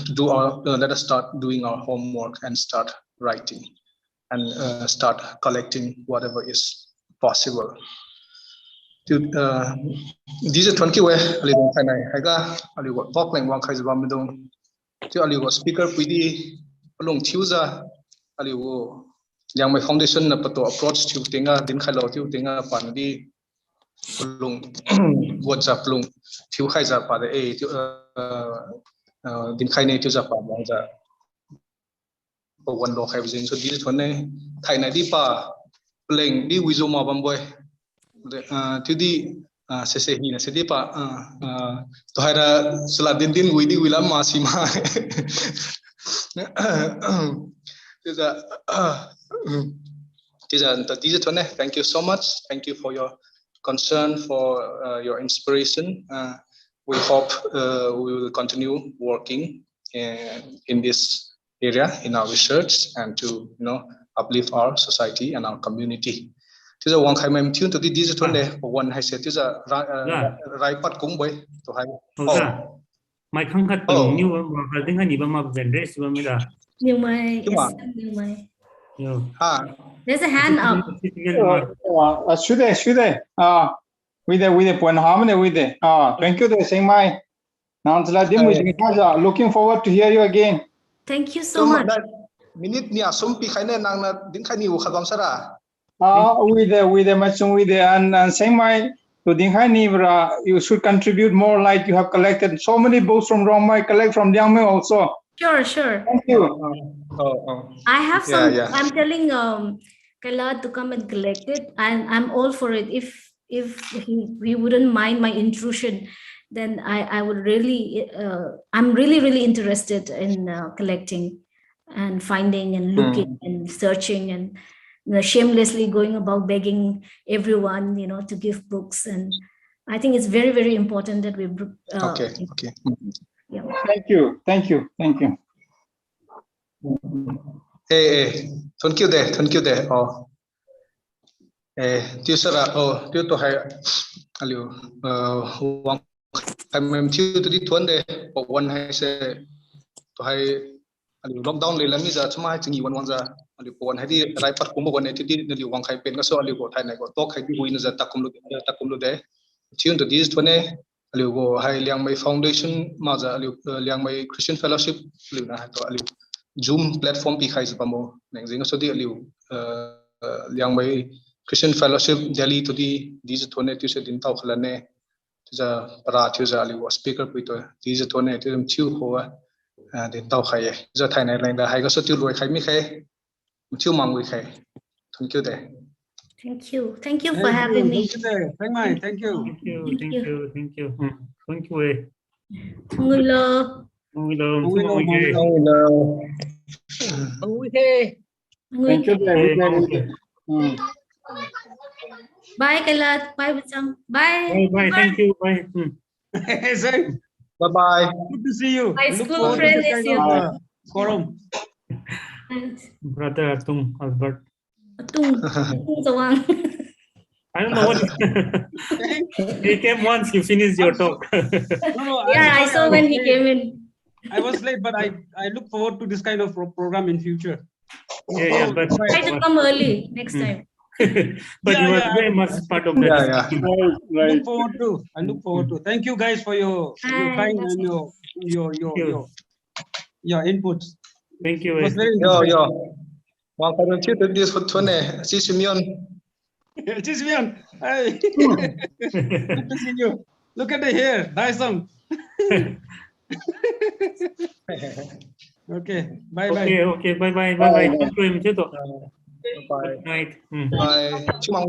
Let us start doing our homework and start writing and start collecting whatever is possible. These are 20 way. Speaker Pidi along Tuesday, Liangmai Foundation na pato approach to tinga din khalo tiu tinga panadi lung WhatsApp lung tiu khaiza pa de din khaine tiu za pa mo za one lo khai jing so di thone thaina di pa pleng di wizoma bamboy tiu di se hi na se di pa to haira sala din widi wila ma sima Thank you so much. Thank you for your concern, for your inspiration. We hope we will continue working in this area in our research and to uplift our society and our community. This is one time tune to this one day. One has said this is right part kung boy to have. mai khang khat Oh. new ma ding ani ba ma address ba mi da. Liangmai, Come on. yes, Liangmai. Yo. There's a hand up. Should I? With the point harmony with the thank you, the Senganglu. Now, looking forward to hear you again. Thank you so much. Minute ni asum pi khaine nang na din khani u khabam sara. With the machung with the and Senganglu to Dinghani, you should contribute more. Like you have collected so many books from Liangmai, collect from Liangmai also. Sure. Thank you. I have some. Yeah. I'm telling Kaila to come and collect it, and I'm all for it. If he wouldn't mind my intrusion, then I would really. I'm really interested in collecting and finding and looking and searching and shamelessly going about begging everyone, to give books. And I think it's very important that we. Okay. Yeah. Thank you. Thank you there. Oh. Tu sara tu to hai aliu wang mem tu di tuan de wan hai se to hai aliu lockdown le lami za chma chingi wan za aliu wan hai di rai pat kum wan ti di aliu wang khai pen ka so aliu ko thai nai ko to khai di huin za takum lu de tune to this tuan aliu go hai Liangmai Foundation ma za aliu Liangmai Christian Fellowship aliu na to aliu Zoom platform pi khai pamo neng jing so di aliu Liangmai Christian Fellowship Delhi to these tone tu se din tau khalane za para tu za aliu speaker pi to these tone tu chiu ho din tau khai za thai nai lang da hai ga so tu loi khai mi khai chiu mang wi khai thank you there. Thank you for having me. Thank you. Thank you. Bye, Kaila. Bye, Wicham. Bye. Bye. Thank you. Bye. Bye. Good to see you. My Look school forward to friend this is kind here. of forum. Brother Atung Albert. Tung Zawang. I don't know what. He came once. You finished your talk. No, I saw when he came in. I was late, but I look forward to this kind of program in future. Yeah, but try to come early next time. But you were very much part of that. I look forward to. Thank you guys for your time and your inputs. Thank you. It was very interesting. Yo. Wang kai chiu to this for tuan si Simeon. Simeon, hi. Good to see you. Look at the hair, nice one. Okay, bye. Okay, bye. Thank you. Bye. Bye.